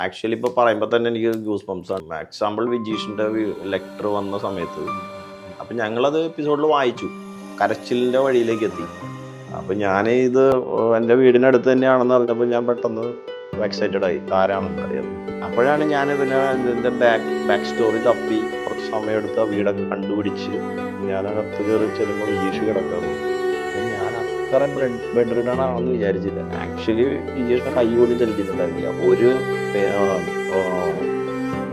Actually ഇപ്പോൾ പറയുമ്പോൾ തന്നെ എനിക്ക് ഗൂസ് ബംസ് ആണ്. എക്സാമ്പിൾ വിജീഷിൻ്റെ ലെറ്റർ വന്ന സമയത്ത് അപ്പം ഞങ്ങളത് എപ്പിസോഡിൽ വായിച്ചു, കരച്ചിലിൻ്റെ വഴിയിലേക്ക് എത്തി. അപ്പം ഞാൻ ഇത് എൻ്റെ വീടിനടുത്ത് തന്നെയാണെന്ന് അറിഞ്ഞപ്പോൾ ഞാൻ പെട്ടെന്ന് എക്സൈറ്റഡ് ആയി, ആരാണെന്ന് അറിയാം. അപ്പോഴാണ് ഞാൻ ഇതിൻ്റെ ബാക്ക് സ്റ്റോറി തപ്പി കുറച്ച് സമയമെടുത്ത് ആ വീടൊക്കെ കണ്ടുപിടിച്ച് ഞാനകത്ത് കയറി ചെല്ലുമ്പോൾ വിജീഷ് കിടക്കുന്നു. ഞാൻ അത്ര ബെഡ്റിഡാണെന്ന് വിചാരിച്ചില്ല. ആക്ച്വലി വിജീഷിനെ കൈ പോലും ചലിച്ചിട്ടുണ്ടായിരുന്നില്ല. ഒരു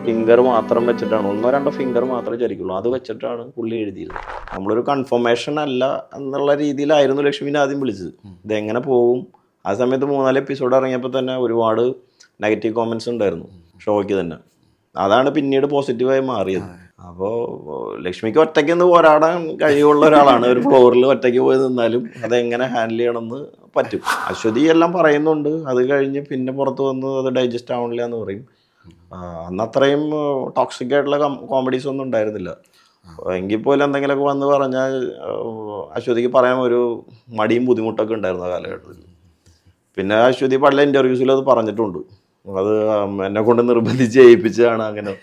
ഫിംഗർ മാത്രം വെച്ചിട്ടാണ്, 1-2 ഫിംഗർ മാത്രമേ ചലിക്കുള്ളൂ, അത് വെച്ചിട്ടാണ് പുള്ളി എഴുതിയത്. നമ്മളൊരു കൺഫർമേഷൻ അല്ല എന്നുള്ള രീതിയിലായിരുന്നു ലക്ഷ്മിനെ ആദ്യം വിളിച്ചത്. ഇതെങ്ങനെ പോകും? ആ സമയത്ത് 3-4 എപ്പിസോഡ് ഇറങ്ങിയപ്പോൾ തന്നെ ഒരുപാട് നെഗറ്റീവ് കോമൻസ് ഉണ്ടായിരുന്നു ഷോയ്ക്ക് തന്നെ. അതാണ് പിന്നീട് പോസിറ്റീവായി മാറിയത്. അപ്പോൾ ലക്ഷ്മിക്ക് ഒറ്റയ്ക്ക് നിന്ന് പോരാടാൻ കഴിവുള്ള ഒരാളാണ്. ഒരു ഫ്ലോറിൽ ഒറ്റയ്ക്ക് പോയി നിന്നാലും അതെങ്ങനെ ഹാൻഡിൽ ചെയ്യണമെന്ന് പറ്റും. അശ്വതി എല്ലാം പറയുന്നുണ്ട്, അത് കഴിഞ്ഞ് പിന്നെ പുറത്ത് വന്ന് അത് ഡൈജസ്റ്റ് ആവണില്ല എന്ന് പറയും. അന്ന് അത്രയും ടോക്സിക് ആയിട്ടുള്ള കോമഡീസ് ഒന്നും ഉണ്ടായിരുന്നില്ല. എങ്കിൽ പോലും എന്തെങ്കിലുമൊക്കെ വന്ന് പറഞ്ഞാൽ അശ്വതിക്ക് പറയാൻ ഒരു മടിയും ബുദ്ധിമുട്ടൊക്കെ ഉണ്ടായിരുന്നു ആ കാലഘട്ടത്തിൽ. പിന്നെ അശ്വതി പല ഇൻ്റർവ്യൂസിലും അത് പറഞ്ഞിട്ടുണ്ട്. അത് എന്നെ കൊണ്ട് നിർബന്ധിച്ച് ചെയ്യിപ്പിച്ചതാണ് അങ്ങനെ.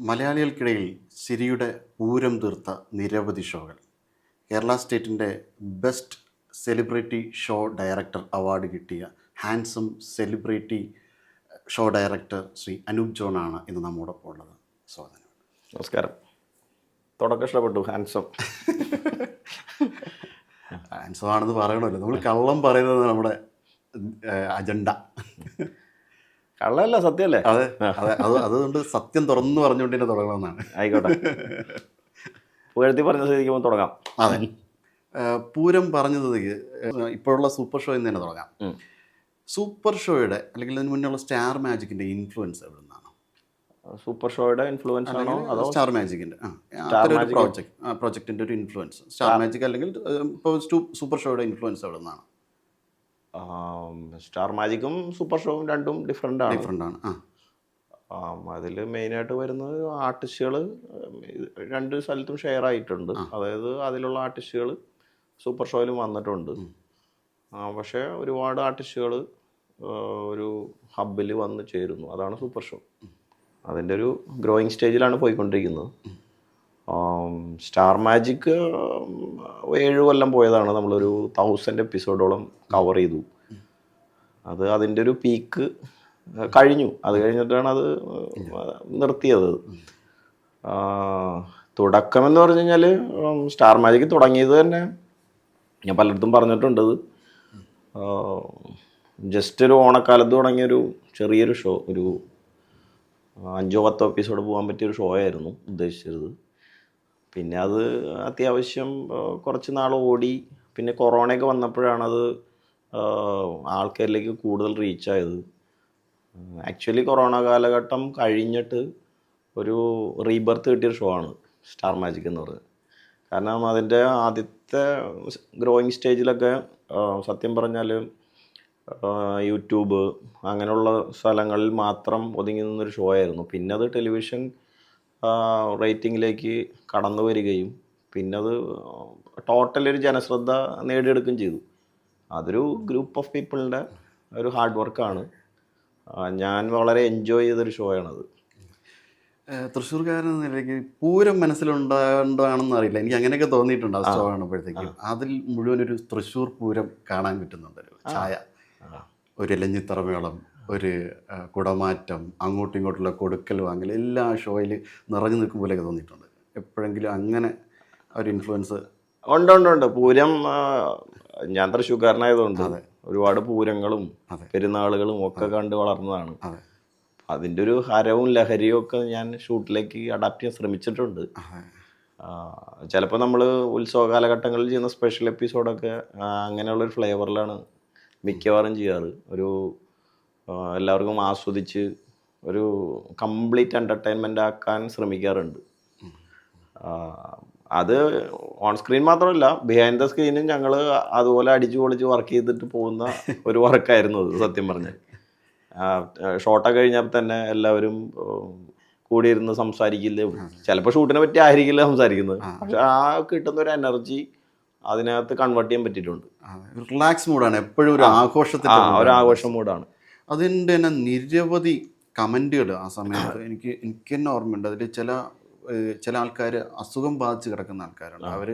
മലയാളികൾക്കിടയിൽ ചിരിയുടെ പൂരം തീർത്ത നിരവധി ഷോകൾ. കേരള സ്റ്റേറ്റിൻ്റെ best celebrity show director award കിട്ടിയ handsome celebrity show director Shri Anoop ജോണാണ് ഇന്ന് നമ്മോടൊപ്പം ഉള്ളത്. സ്വാഗതം. നമസ്കാരം. തുടക്കം ഇഷ്ടപ്പെട്ടു. ഹാൻസം ആണെന്ന് പറയണമല്ലോ, നമ്മൾ കള്ളം പറയുന്നത് നമ്മുടെ അജണ്ട. കള്ളല്ല, സത്യമല്ലേ? അതെ അതെ, അതുകൊണ്ട് സത്യം തുറന്നു പറഞ്ഞുകൊണ്ട് തന്നെ തുടങ്ങണമെന്നാണ്. ആയിക്കോട്ടെ, പുകഴ്ത്തി പറഞ്ഞ സ്ഥിതിക്ക് തുടങ്ങാം. അതെ, പൂരം പറഞ്ഞത് ഇപ്പോഴുള്ള സൂപ്പർ ഷോ എന്ന് തന്നെ തുടങ്ങാം. സൂപ്പർ ഷോയുടെ അല്ലെങ്കിൽ അതിന് മുന്നുള്ള സ്റ്റാർ മാജിക്കിൻ്റെ ഇൻഫ്ലുവൻസ് എവിടെ നിന്നാണ്? സൂപ്പർ ഷോയുടെ ഇൻഫ്ലുവൻസ് ആണോ അതോ സ്റ്റാർ മാജിക്കിൻ്റെ പ്രോജക്റ്റിൻ്റെ ഒരു ഇൻഫ്ലുവൻസ്? സ്റ്റാർ മാജിക് അല്ലെങ്കിൽ ഇപ്പോൾ സൂപ്പർ ഷോയുടെ ഇൻഫ്ലുവൻസ് എവിടെ നിന്നാണ്? സ്റ്റാർ മാജിക്കും സൂപ്പർ ഷോയും രണ്ടും ഡിഫറെൻ്റ് ആണ്. അതിൽ മെയിനായിട്ട് വരുന്നത് ആർട്ടിസ്റ്റുകൾ രണ്ട് സ്ഥലത്തും ഷെയർ ആയിട്ടുണ്ട്. അതായത് അതിലുള്ള ആർട്ടിസ്റ്റുകൾ സൂപ്പർ ഷോയിലും വന്നിട്ടുണ്ട്. പക്ഷേ ഒരുപാട് ആർട്ടിസ്റ്റുകൾ ഒരു ഹബ്ബിൽ വന്ന് ചേരുന്നു. അതാണ് സൂപ്പർ ഷോ. അതിൻ്റെ ഒരു ഗ്രോയിങ് സ്റ്റേജിലാണ് പോയിക്കൊണ്ടിരിക്കുന്നത്. സ്റ്റാർ മാജിക് 7 കൊല്ലം പോയതാണ്. നമ്മളൊരു 1000 എപ്പിസോഡോളം കവർ ചെയ്തു. അത് അതിൻ്റെ ഒരു പീക്ക് കഴിഞ്ഞു. അത് കഴിഞ്ഞിട്ടാണ് അത് നിർത്തിയത്. തുടക്കമെന്ന് പറഞ്ഞു കഴിഞ്ഞാൽ സ്റ്റാർ മാജിക് തുടങ്ങിയത് തന്നെ ഞാൻ പലയിടത്തും പറഞ്ഞിട്ടുണ്ട്. ജസ്റ്റ് ഒരു ഓണക്കാലത്ത് തുടങ്ങിയൊരു ചെറിയൊരു ഷോ, ഒരു 5-10 എപ്പിസോഡ് പോകാൻ പറ്റിയൊരു ഷോ ആയിരുന്നു ഉദ്ദേശിച്ചത്. പിന്നെ അത് അത്യാവശ്യം കുറച്ച് നാൾ ഓടി. പിന്നെ കൊറോണയൊക്കെ വന്നപ്പോഴാണത് ആൾക്കാരിലേക്ക് കൂടുതൽ റീച്ചായത്. ആക്ച്വലി കൊറോണ കാലഘട്ടം കഴിഞ്ഞിട്ട് ഒരു റീബർത്ത് കിട്ടിയൊരു ഷോ ആണ് സ്റ്റാർ മാജിക് എന്ന് പറയുന്നത്. കാരണം അതിൻ്റെ ആദ്യത്തെ ഗ്രോയിങ് സ്റ്റേജിലൊക്കെ സത്യം പറഞ്ഞാൽ യൂട്യൂബ് അങ്ങനെയുള്ള സ്ഥലങ്ങളിൽ മാത്രം ഒതുങ്ങി നിന്നൊരു ഷോ ആയിരുന്നു. പിന്നെ അത് ടെലിവിഷൻ റേറ്റിങ്ങിലേക്ക് കടന്നു വരികയും പിന്നെ അത് ടോട്ടലൊരു ജനശ്രദ്ധ നേടിയെടുക്കുകയും ചെയ്തു. അതൊരു ഗ്രൂപ്പ് ഓഫ് പീപ്പിളിൻ്റെ ഒരു ഹാർഡ് വർക്കാണ്. ഞാൻ വളരെ എൻജോയ് ചെയ്തൊരു ഷോ ആണത്. തൃശ്ശൂർക്കാരൻ എന്ന നിലയ്ക്ക് പൂരം മനസ്സിലുണ്ടാണെന്ന് അറിയില്ല, എനിക്ക് അങ്ങനെയൊക്കെ തോന്നിയിട്ടുണ്ട് ആ ഷോ കാണുമ്പോഴത്തേക്കും. അതിൽ മുഴുവൻ ഒരു തൃശ്ശൂർ പൂരം കാണാൻ കിട്ടുന്നുണ്ടല്ലോ. ചായ, ഒരു ഇലഞ്ഞിത്തറമേളം, ഒരു കുടമാറ്റം, അങ്ങോട്ടും ഇങ്ങോട്ടുള്ള കൊടുക്കൽ വാങ്ങൽ, എല്ലാ ഷോയിൽ നിറഞ്ഞു നിൽക്കും പോലെയൊക്കെ തോന്നിയിട്ടുണ്ട്. എപ്പോഴെങ്കിലും അങ്ങനെ ഒരു ഇൻഫ്ലുവൻസ്? ഉണ്ട്. പൂരം ഞാൻ തൃശ്ശൂർക്കാരനായതുകൊണ്ട് ഒരുപാട് പൂരങ്ങളും പെരുന്നാളുകളും ഒക്കെ കണ്ട് വളർന്നതാണ്. അതിൻ്റെ ഒരു ഹരവും ലഹരിയും ഒക്കെ ഞാൻ ഷൂട്ടിലേക്ക് അഡാപ്റ്റ് ചെയ്യാൻ ശ്രമിച്ചിട്ടുണ്ട്. ചിലപ്പോൾ നമ്മൾ ഉത്സവ കാലഘട്ടങ്ങളിൽ ചെയ്യുന്ന സ്പെഷ്യൽ എപ്പിസോഡൊക്കെ അങ്ങനെയുള്ളൊരു ഫ്ലേവറിലാണ് മിക്കവാറും ചെയ്യാറ്. ഒരു എല്ലാവർക്കും ആസ്വദിച്ച് ഒരു കംപ്ലീറ്റ് എൻ്റർടൈൻമെൻ്റ് ആക്കാൻ ശ്രമിക്കാറുണ്ട്. അത് ഓൺ സ്ക്രീൻ മാത്രമല്ല, ബിഹൈൻഡ് ദ സ്ക്രീനും ഞങ്ങൾ അതുപോലെ അടിച്ചു പൊളിച്ച് വർക്ക് ചെയ്തിട്ട് പോകുന്ന ഒരു വർക്കായിരുന്നു അത്. സത്യം പറഞ്ഞാൽ ഷോട്ടൊക്കെ കഴിഞ്ഞപ്പോൾ തന്നെ എല്ലാവരും കൂടിയിരുന്ന് സംസാരിക്കില്ല, ചിലപ്പോൾ ഷൂട്ടിനെ പറ്റി ആയിരിക്കില്ല സംസാരിക്കുന്നത്, പക്ഷെ ആ കിട്ടുന്ന ഒരു എനർജി അതിനകത്ത് കൺവേർട്ട് ചെയ്യാൻ പറ്റിയിട്ടുണ്ട്. റിലാക്സ് മൂഡാണ്, എപ്പോഴും ഒരു ആഘോഷത്തിൻ്റെ ഒരു ആഘോഷ മൂഡാണ്. അതിൻ്റെ തന്നെ നിരവധി കമൻറ്റുകൾ ആ സമയത്ത് എനിക്ക് തന്നെ ഓർമ്മയുണ്ട്. അതിൽ ചില ആൾക്കാർ അസുഖം ബാധിച്ച് കിടക്കുന്ന ആൾക്കാരുണ്ട്. അവർ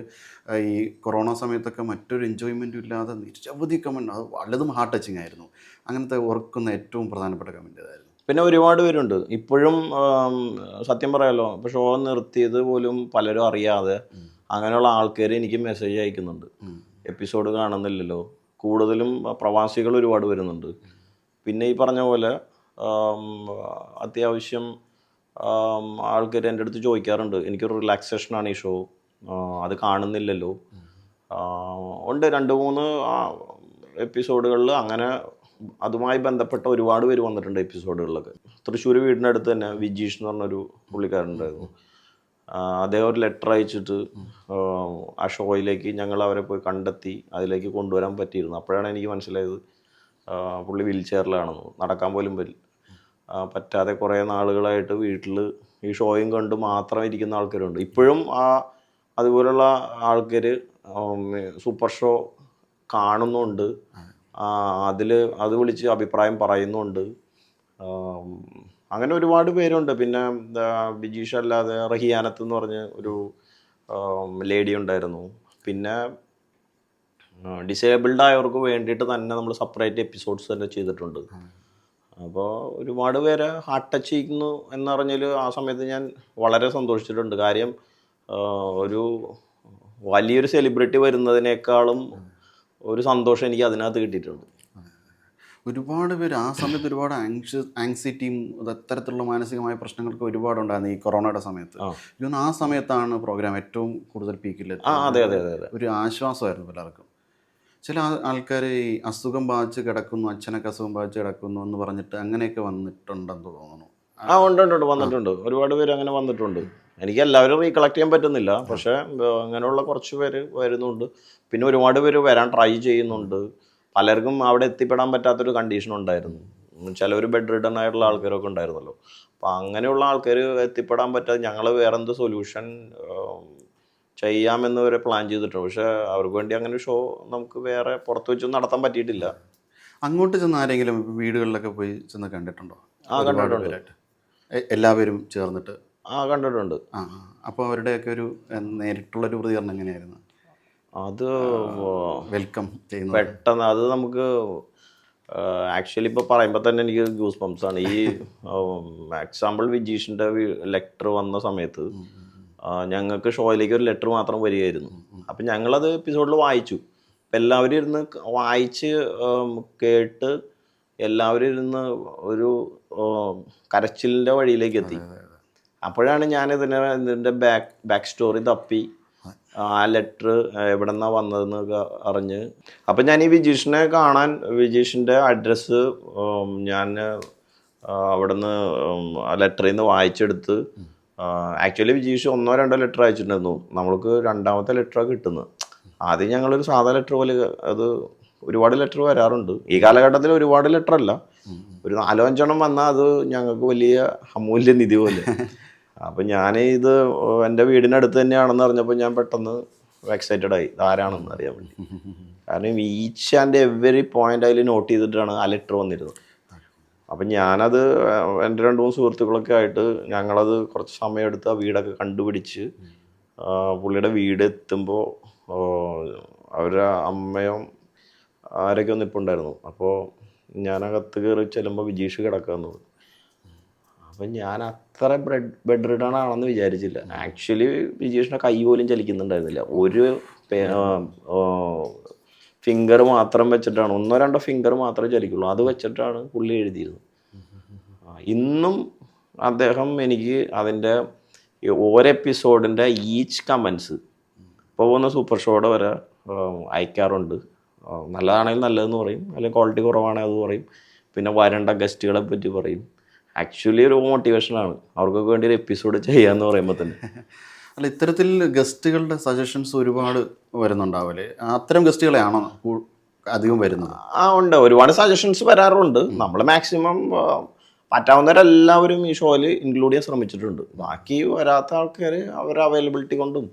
ഈ കൊറോണ സമയത്തൊക്കെ മറ്റൊരു എൻജോയ്മെൻറ്റും ഇല്ലാതെ നിരവധി കമൻറ്റ്, അത് വല്ലതും ഹാർട്ട് ടച്ചിങ് ആയിരുന്നു. അങ്ങനത്തെ ഓർക്കുന്ന ഏറ്റവും പ്രധാനപ്പെട്ട കമൻറ്റ് ഇതായിരുന്നു. പിന്നെ ഒരുപാട് പേരുണ്ട് ഇപ്പോഴും, സത്യം പറയാലോ, ഇപ്പോൾ ഷോ നിർത്തിയത് പോലും പലരും അറിയാതെ അങ്ങനെയുള്ള ആൾക്കാർ എനിക്ക് മെസ്സേജ് അയക്കുന്നുണ്ട്, എപ്പിസോഡ് കാണുന്നില്ലല്ലോ. കൂടുതലും പ്രവാസികൾ ഒരുപാട് വരുന്നുണ്ട്. പിന്നെ ഈ പറഞ്ഞ പോലെ അത്യാവശ്യം ആൾക്കാർ എൻ്റെ അടുത്ത് ചോദിക്കാറുണ്ട്, എനിക്കൊരു റിലാക്സേഷനാണ് ഈ ഷോ, അത് കാണുന്നില്ലല്ലോ. ഉണ്ട് 2-3 എപ്പിസോഡുകളിൽ അങ്ങനെ അതുമായി ബന്ധപ്പെട്ട ഒരുപാട് പേര് വന്നിട്ടുണ്ട് എപ്പിസോഡുകളിലൊക്കെ. തൃശ്ശൂർ വീടിൻ്റെ അടുത്ത് തന്നെ വിജീഷ് എന്ന് പറഞ്ഞൊരു പുള്ളിക്കാരുണ്ടായിരുന്നു. അദ്ദേഹം ഒരു ലെറ്റർ അയച്ചിട്ട് ആ ഷോയിലേക്ക് ഞങ്ങൾ അവരെ പോയി കണ്ടെത്തി അതിലേക്ക് കൊണ്ടുവരാൻ പറ്റിയിരുന്നു. അപ്പോഴാണ് എനിക്ക് മനസ്സിലായത് പുള്ളി വീൽ ചെയറിലാണെന്ന്, നടക്കാൻ പോലും പറ്റാതെ കുറേ നാളുകളായിട്ട് വീട്ടിൽ ഈ ഷോയും കണ്ട് മാത്രം ഇരിക്കുന്ന ആൾക്കാരുണ്ട്. ഇപ്പോഴും അതുപോലുള്ള ആൾക്കാർ സൂപ്പർ ഷോ കാണുന്നുണ്ട്, അത് വിളിച്ച് അഭിപ്രായം പറയുന്നുണ്ട്. അങ്ങനെ ഒരുപാട് പേരുണ്ട്. പിന്നെ ബിജീഷ് അല്ലാതെ റഹിയാനത്ത് എന്ന് പറഞ്ഞ ഒരു ലേഡി ഉണ്ടായിരുന്നു. പിന്നെ ഡിസേബിൾഡ് ആയവർക്ക് വേണ്ടിയിട്ട് തന്നെ നമ്മൾ സെപ്പറേറ്റ് എപ്പിസോഡ്സ് തന്നെ ചെയ്തിട്ടുണ്ട്. അപ്പോൾ ഒരുപാട് പേരെ ഹാർട്ട് ടച്ച് ചെയ്യുന്നു എന്ന് പറഞ്ഞാൽ ആ സമയത്ത് ഞാൻ വളരെ സന്തോഷിച്ചിട്ടുണ്ട്. കാര്യം ഒരു വലിയൊരു സെലിബ്രിറ്റി വരുന്നതിനേക്കാളും ഒരു സന്തോഷം എനിക്ക് അതിനകത്ത് കിട്ടിയിട്ടുണ്ട്. ഒരുപാട് പേര് ആ സമയത്ത് ഒരുപാട് ആങ്സൈറ്റിയും അത്തരത്തിലുള്ള മാനസികമായ പ്രശ്നങ്ങൾക്ക് ഒരുപാടുണ്ടായിരുന്നു ഈ കൊറോണയുടെ സമയത്ത്. ഇതൊന്നും ആ സമയത്താണ് പ്രോഗ്രാം ഏറ്റവും കൂടുതൽ പീക്കിലെത്തി. അതെ അതെ അതെ അതെ, ഒരു ആശ്വാസമായിരുന്നു പലർക്കും. ചില ആൾക്കാർ ഈ അസുഖം ബാധിച്ച് കിടക്കുന്നു, അച്ഛനൊക്കെ അസുഖം ബാധിച്ച് കിടക്കുന്നു എന്ന് പറഞ്ഞിട്ട് അങ്ങനെയൊക്കെ വന്നിട്ടുണ്ടെന്ന് തോന്നുന്നു. ഉണ്ട് വന്നിട്ടുണ്ട്. ഒരുപാട് പേര് അങ്ങനെ വന്നിട്ടുണ്ട്. എനിക്ക് എല്ലാവരും റീകളക്ട് ചെയ്യാൻ പറ്റുന്നില്ല, പക്ഷേ അങ്ങനെയുള്ള കുറച്ച് പേര് വരുന്നുണ്ട്. പിന്നെ ഒരുപാട് പേര് വരാൻ ട്രൈ ചെയ്യുന്നുണ്ട്. പലർക്കും അവിടെ എത്തിപ്പെടാൻ പറ്റാത്തൊരു കണ്ടീഷൻ ഉണ്ടായിരുന്നു. ചിലവർ ബെഡ് റിഡൺ ആയിട്ടുള്ള ആൾക്കാരൊക്കെ ഉണ്ടായിരുന്നല്ലോ. അപ്പോൾ അങ്ങനെയുള്ള ആൾക്കാർ എത്തിപ്പെടാൻ പറ്റാതെ ഞങ്ങൾ വേറെന്ത് സൊല്യൂഷൻ ചെയ്യാമെന്ന് വരെ പ്ലാൻ ചെയ്തിട്ടുണ്ട്. പക്ഷേ അവർക്ക് വേണ്ടി അങ്ങനെ ഷോ നമുക്ക് വേറെ പുറത്ത് വെച്ചൊന്നും നടത്താൻ പറ്റിയിട്ടില്ല. അങ്ങോട്ട് ചെന്ന് ആരെങ്കിലും വീടുകളിലൊക്കെ പോയി ചെന്ന് കണ്ടിട്ടുണ്ടോ? കണ്ടിട്ടുണ്ട്. എല്ലാവരും ചേർന്നിട്ട് കണ്ടിട്ടുണ്ട്. അപ്പോൾ അവരുടെയൊക്കെ ഒരു നേരിട്ടുള്ളൊരു പ്രതികരണം എങ്ങനെയായിരുന്നു? അത് വെൽക്കം ചെയ്യുന്നു പെട്ടെന്ന്. അത് നമുക്ക് ആക്ച്വലി ഇപ്പോൾ പറയുമ്പോൾ തന്നെ എനിക്ക് ഗൂസ് ബംസ് ആണ്. ഈ എക്സാമ്പിൾ വിജീഷിൻ്റെ ലെറ്റർ വന്ന സമയത്ത് ഞങ്ങൾക്ക് ഷോയിലേക്ക് ഒരു ലെറ്റർ മാത്രം വരികയായിരുന്നു. അപ്പം ഞങ്ങളത് എപ്പിസോഡിൽ വായിച്ചു. അപ്പം എല്ലാവരും ഇരുന്ന് വായിച്ച് കേട്ട് എല്ലാവരും ഇരുന്ന് ഒരു കരച്ചിലിൻ്റെ വഴിയിലേക്ക് എത്തി. അപ്പോഴാണ് ഞാൻ ഇതിൻ്റെ ബാക്ക് സ്റ്റോറി തപ്പി ആ ലെറ്റർ എവിടെ നിന്നാണ് വന്നതെന്നൊക്കെ അറിഞ്ഞ്. അപ്പം ഞാൻ ഈ വിജീഷിനെ കാണാൻ, വിജീഷിൻ്റെ അഡ്രസ്സ് ഞാൻ അവിടെ നിന്ന് ആ ലെറ്ററിൽ നിന്ന് വായിച്ചെടുത്ത്. ആക്ച്വലി വിജീഷ് 1-2 ലെറ്റർ അയച്ചിട്ടുണ്ടായിരുന്നു. നമ്മൾക്ക് 2ാമത്തെ ലെറ്ററാണ് കിട്ടുന്നത്. ആദ്യം ഞങ്ങളൊരു സാധാ ലെറ്റർ പോലെ, അത് ഒരുപാട് ലെറ്റർ വരാറുണ്ട് ഈ കാലഘട്ടത്തിൽ. ഒരുപാട് ലെറ്റർ അല്ല, ഒരു 4-5 വന്നാൽ അത് ഞങ്ങൾക്ക് വലിയ അമൂല്യ നിധി പോലെ. അപ്പം ഞാൻ ഇത് എൻ്റെ വീടിനടുത്ത് തന്നെയാണെന്ന് അറിഞ്ഞപ്പോൾ ഞാൻ പെട്ടെന്ന് എക്സൈറ്റഡ് ആയി, ആരാണെന്ന് അറിയാൻ വേണ്ടി. കാരണം ഈച്ച് ആൻഡ് എവറി പോയിന്റ് അതിൽ നോട്ട് ചെയ്തിട്ടാണ് ആ ലെറ്റർ വന്നിരുന്നത്. അപ്പം ഞാനത് എൻ്റെ 2-3 സുഹൃത്തുക്കളൊക്കെ ആയിട്ട് ഞങ്ങളത് കുറച്ച് സമയമെടുത്ത് ആ വീടൊക്കെ കണ്ടുപിടിച്ച് പുള്ളിയുടെ വീട് എത്തുമ്പോൾ അവരുടെ അമ്മയും ആരൊക്കെ ഒന്ന് ഇപ്പോൾ ഉണ്ടായിരുന്നു. അപ്പോൾ ഞാനകത്ത് കയറി ചെല്ലുമ്പോൾ വിജീഷ് കിടക്കാമെന്ന്. അപ്പം ഞാൻ അത്ര ബെഡ് റിഡൺ ആണെന്ന് വിചാരിച്ചില്ല. ആക്ച്വലി വിജീഷിൻ്റെ കൈ പോലും ചലിക്കുന്നുണ്ടായിരുന്നില്ല. ഒരു ഫിംഗർ മാത്രം വെച്ചിട്ടാണ്, 1-2 ഫിംഗർ മാത്രമേ ചലിക്കുള്ളൂ. അത് വെച്ചിട്ടാണ് പുള്ളി എഴുതിയിരുന്നത്. ഇന്നും അദ്ദേഹം എനിക്ക് അതിൻ്റെ ഓരോ എപ്പിസോഡിൻ്റെ ഈച്ച് കമൻസ് ഇപ്പോൾ പോകുന്ന സൂപ്പർ ഷോയുടെ വരെ അയക്കാറുണ്ട്. നല്ലതാണെങ്കിൽ നല്ലതെന്ന് പറയും, അല്ലെങ്കിൽ ക്വാളിറ്റി കുറവാണെങ്കിൽ അത് പറയും. പിന്നെ വരേണ്ട ഗസ്റ്റുകളെ പറ്റി പറയും. ആക്ച്വലി ഒരു മോട്ടിവേഷനാണ് അവർക്കൊക്കെ വേണ്ടി ഒരു എപ്പിസോഡ് ചെയ്യാമെന്ന് പറയുമ്പോൾ തന്നെ. അല്ല, ഇത്തരത്തിൽ ഗസ്റ്റുകളുടെ സജഷൻസ് ഒരുപാട് വരുന്നുണ്ടാവില്ലേ? അത്തരം ഗസ്റ്റുകളെയാണോ അധികം വരുന്നത്? ഉണ്ട്, ഒരുപാട് സജഷൻസ് വരാറുണ്ട്. നമ്മൾ മാക്സിമം പറ്റാവുന്നവരെല്ലാവരും ഈ ഷോയിൽ ഇൻക്ലൂഡ് ചെയ്യാൻ ശ്രമിച്ചിട്ടുണ്ട്. ബാക്കി വരാത്ത ആൾക്കാർ അവരുടെ അവൈലബിലിറ്റി കൊണ്ടും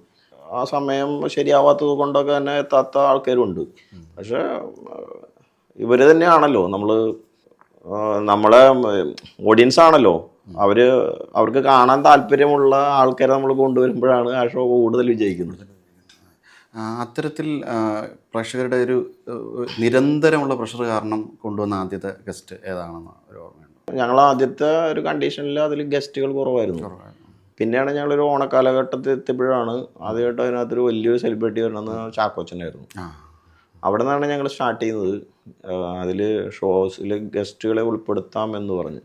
ആ സമയം ശരിയാവാത്തത് കൊണ്ടൊക്കെ തന്നെ എത്താത്ത ആൾക്കാരുണ്ട്. പക്ഷേ ഇവർ തന്നെയാണല്ലോ നമ്മളെ ഓഡിയൻസ് ആണല്ലോ, അവർക്ക് കാണാൻ താല്പര്യമുള്ള ആൾക്കാരെ നമ്മൾ കൊണ്ടുവരുമ്പോഴാണ് ആ ഷോ കൂടുതൽ വിജയിക്കുന്നത്. അത്തരത്തിൽ പ്രേക്ഷകരുടെ ഒരു നിരന്തരമുള്ള പ്രഷർ കാരണം കൊണ്ടുവന്ന ആദ്യത്തെ ഗസ്റ്റ് ഏതാണെന്ന് ഒരു ഓർമ്മയുണ്ട്? ഞങ്ങൾ ആദ്യത്തെ ഒരു കണ്ടീഷനിൽ അതിൽ ഗസ്റ്റുകൾ കുറവായിരുന്നു. പിന്നെയാണ് ഞങ്ങളൊരു ഓണക്കാലഘട്ടത്തിൽ എത്തിയപ്പോഴാണ് ആദ്യമായിട്ട് അതിനകത്തൊരു വലിയൊരു സെലിബ്രിറ്റി വരണമെന്ന് ചാക്കോച്ചനായിരുന്നു. അവിടെ നിന്നാണ് ഞങ്ങൾ സ്റ്റാർട്ട് ചെയ്യുന്നത്. അതിൽ ഷോസിൽ ഗസ്റ്റുകളെ ഉൾപ്പെടുത്താം എന്ന് പറഞ്ഞ്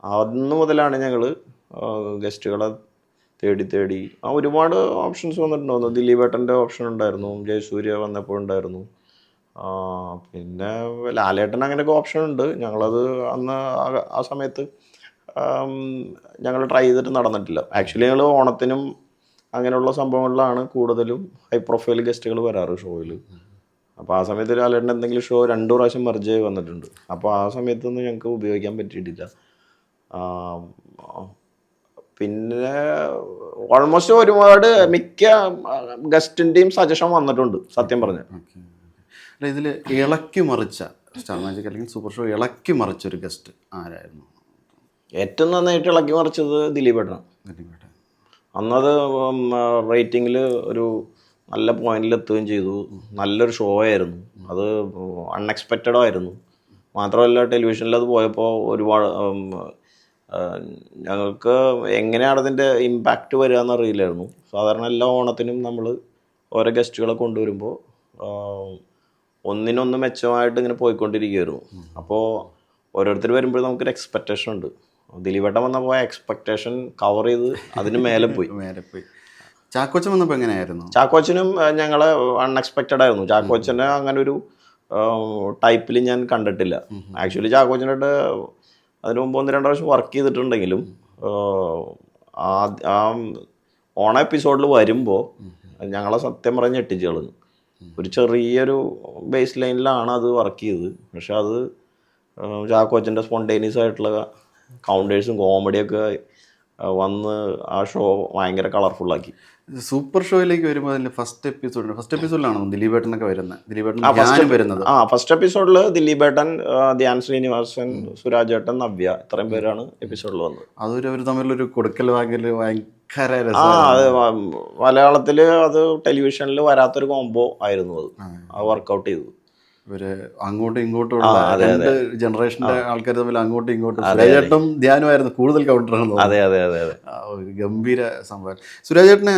അന്ന് മുതലാണ് ഞങ്ങൾ ഗസ്റ്റുകളെ തേടി ഒരുപാട് ഓപ്ഷൻസ് വന്നിട്ടുണ്ടായിരുന്നു. ദിലീപേട്ടൻ്റെ ഓപ്ഷൻ ഉണ്ടായിരുന്നു, ജയസൂര്യ വന്നപ്പോൾ ഉണ്ടായിരുന്നു, പിന്നെ ലാലേട്ടൻ, അങ്ങനെയൊക്കെ ഓപ്ഷൻ ഉണ്ട്. ഞങ്ങളത് അന്ന് ആ സമയത്ത് ഞങ്ങൾ ട്രൈ ചെയ്തിട്ട് നടന്നിട്ടില്ല. ആക്ച്വലി ഞങ്ങൾ ഓണത്തിനും അങ്ങനെയുള്ള സംഭവങ്ങളിലാണ് കൂടുതലും ഹൈ പ്രൊഫൈൽ ഗസ്റ്റുകൾ വരാറ് ഷോയിൽ. അപ്പോൾ ആ സമയത്ത് ലാലേട്ടൻ എന്തെങ്കിലും ഷോ 2 പ്രാവശ്യം മെർജ് വന്നിട്ടുണ്ട്. അപ്പോൾ ആ സമയത്തൊന്നും ഞങ്ങൾക്ക് ഉപയോഗിക്കാൻ പറ്റിയിട്ടില്ല. പിന്നെ ഓൾമോസ്റ്റ് ഒരുപാട് മിക്ക ഗസ്റ്റിൻ്റെയും സജഷൻ വന്നിട്ടുണ്ട് സത്യം പറഞ്ഞാൽ. അല്ല, ഇതിൽ ഇളക്കി മറിച്ച സ്റ്റാർ മാജിക് അല്ലെങ്കിൽ സൂപ്പർ ഷോ ഇളക്കി മറിച്ചൊരു ഗസ്റ്റ് ആരായിരുന്നു? ഏറ്റവും നന്നായിട്ട് ഇളക്കി മറിച്ചത് ദിലീപേട്ടനാണ്. അന്നത് റേറ്റിങ്ങിൽ ഒരു നല്ല പോയിന്റിൽ എത്തുകയും ചെയ്തു. നല്ലൊരു ഷോ ആയിരുന്നു. അത് അൺഎക്സ്പെക്റ്റഡ് ആയിരുന്നു. മാത്രമല്ല ടെലിവിഷനിൽ അത് പോയപ്പോൾ ഒരുപാട് ഞങ്ങൾക്ക് എങ്ങനെയാണ് അതിൻ്റെ ഇമ്പാക്റ്റ് വരിക എന്നറിയില്ലായിരുന്നു. സാധാരണ എല്ലാ ഓണത്തിനും നമ്മൾ ഓരോ ഗസ്റ്റുകളെ കൊണ്ടുവരുമ്പോൾ ഒന്നിനൊന്ന് മെച്ചമായിട്ട് ഇങ്ങനെ പോയിക്കൊണ്ടിരിക്കുകയായിരുന്നു. അപ്പോൾ ഓരോരുത്തർ വരുമ്പോൾ നമുക്കൊരു എക്സ്പെക്റ്റേഷൻ ഉണ്ട്. ദിലീപേട്ടൻ വന്നപ്പോൾ എക്സ്പെക്റ്റേഷൻ കവർ ചെയ്ത് അതിന് മേലെ പോയി. ചാക്കോച്ചൻ വന്നപ്പോൾ എങ്ങനെയായിരുന്നു? ചാക്കോച്ചനും ഞങ്ങളെ അൺഎക്സ്പെക്റ്റഡ് ആയിരുന്നു. ചാക്കോച്ചനെ അങ്ങനെ ഒരു ടൈപ്പിൽ ഞാൻ കണ്ടിട്ടില്ല. ആക്ച്വലി ചാക്കോച്ചനായിട്ട് അതിന് മുമ്പ് 1-2 പ്രാവശ്യം വർക്ക് ചെയ്തിട്ടുണ്ടെങ്കിലും ആ ഓണ എപ്പിസോഡിൽ വരുമ്പോൾ ഞങ്ങളെ സത്യം പറഞ്ഞ് ഞെട്ടിച്ച് കളഞ്ഞു. ഒരു ചെറിയൊരു ബേസ് ലൈനിലാണ് അത് വർക്ക് ചെയ്തത്. പക്ഷെ അത് ചാക്കോച്ചൻ്റെ സ്പോണ്ടേനിയസ് ആയിട്ടുള്ള കൗണ്ടേഴ്സും കോമഡിയൊക്കെ വന്ന് ആ ഷോ ഭയങ്കര കളർഫുള്ളാക്കി. സൂപ്പർ ഷോയിലേക്ക് വരുമ്പോൾ അതിൻ്റെ ഫസ്റ്റ് എപ്പിസോഡിലാണോ ദിലീപേട്ടനൊക്കെ വരുന്നത്? ഫസ്റ്റ് എപ്പിസോഡിൽ ദിലീപേട്ടൻ, ധ്യാൻ ശ്രീനിവാസൻ, സുരാജ് ഏട്ടൻ, നവ്യ, ഇത്രയും പേരാണ് എപ്പിസോഡിൽ വന്നത്. അതൊരു അവർ തമ്മിലൊരു കൊടുക്കൽ വാങ്ങൽ ഭയങ്കര അത് മലയാളത്തിൽ അത് ടെലിവിഷനിൽ വരാത്തൊരു കോംബോ ആയിരുന്നു. അത് വർക്കൗട്ട് ചെയ്തു. ഇവര് അങ്ങോട്ടും ഇങ്ങോട്ടും രണ്ട് ജനറേഷന്റെ ആൾക്കാർ തമ്മിൽ അങ്ങോട്ടും ഇങ്ങോട്ടും. സുരാജേട്ടനും ധ്യാനുമായിരുന്നു കൂടുതൽ കൗണ്ടറാണ്. അതെ ഗംഭീര സംഭവം. സുരാജേട്ടനെ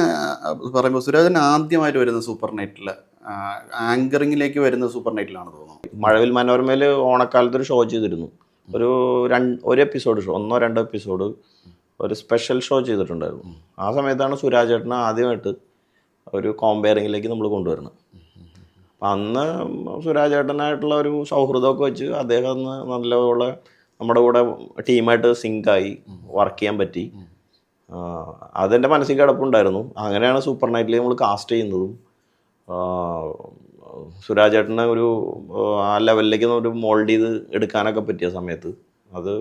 പറയുമ്പോൾ സുരാജേട്ടൻ ആദ്യമായിട്ട് വരുന്ന സൂപ്പർ നൈറ്റിൽ ആങ്കറിങ്ങിലേക്ക് വരുന്ന സൂപ്പർ നൈറ്റിലാണ് തോന്നുന്നു. മഴവിൽ മനോരമയിൽ ഓണക്കാലത്തൊരു ഷോ ചെയ്തിരുന്നു. ഒരു എപ്പിസോഡ് ഷോ, 1-2 എപ്പിസോഡ് ഒരു സ്പെഷ്യൽ ഷോ ചെയ്തിട്ടുണ്ടായിരുന്നു. ആ സമയത്താണ് സുരാജേട്ടനെ ആദ്യമായിട്ട് ഒരു കോമ്പയറിങ്ങിലേക്ക് നമ്മൾ കൊണ്ടുവരുന്നത്. അപ്പം അന്ന് സുരാജേട്ടനായിട്ടുള്ള ഒരു സൗഹൃദമൊക്കെ വെച്ച് അദ്ദേഹം അന്ന് നല്ലപോലെ നമ്മുടെ കൂടെ ടീമായിട്ട് സിങ്കായി വർക്ക് ചെയ്യാൻ പറ്റി. അതെൻ്റെ മനസ്സിൽ കിടപ്പുണ്ടായിരുന്നു. അങ്ങനെയാണ് സൂപ്പർ നൈറ്റിൽ നമ്മൾ കാസ്റ്റ് ചെയ്യുന്നതും സുരാജേട്ടനെ ഒരു ആ ലെവലിലേക്ക് ഒരു മോൾഡ് ചെയ്ത് എടുക്കാനൊക്കെ പറ്റിയ സമയത്ത് അത്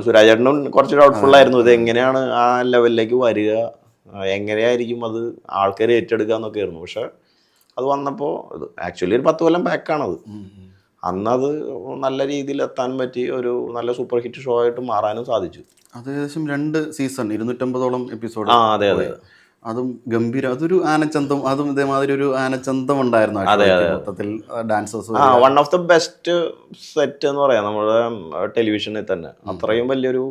സുരാജേട്ടനും കുറച്ച് ഡൗട്ട്ഫുള്ളായിരുന്നു. ഇത് എങ്ങനെയാണ് ആ ലെവലിലേക്ക് വരിക, എങ്ങനെയായിരിക്കും അത് ആൾക്കാർ ഏറ്റെടുക്കുക എന്നൊക്കെ ആയിരുന്നു. പക്ഷെ അത് വന്നപ്പോൾ ഇത് ആക്ച്വലി ഒരു 10 കൊല്ലം ബാക്കാണത്. അന്നത് നല്ല രീതിയിൽ എത്താൻ പറ്റി, ഒരു നല്ല സൂപ്പർ ഹിറ്റ് ഷോ ആയിട്ട് മാറാനും സാധിച്ചു. അത് ഏകദേശം 2 സീസൺ 250ഓളം എപ്പിസോഡ്. അതെ. അതും ഗംഭീര, അതൊരു ആനച്ചന്തം, അതും ഇതേമാതിരി ഒരു ആനച്ചന്തം ഉണ്ടായിരുന്നു മൊത്തത്തിൽ. Dancers one of the best set എന്ന് പറയാം നമ്മുടെ ടെലിവിഷനിൽ തന്നെ. അത്രയും വലിയൊരു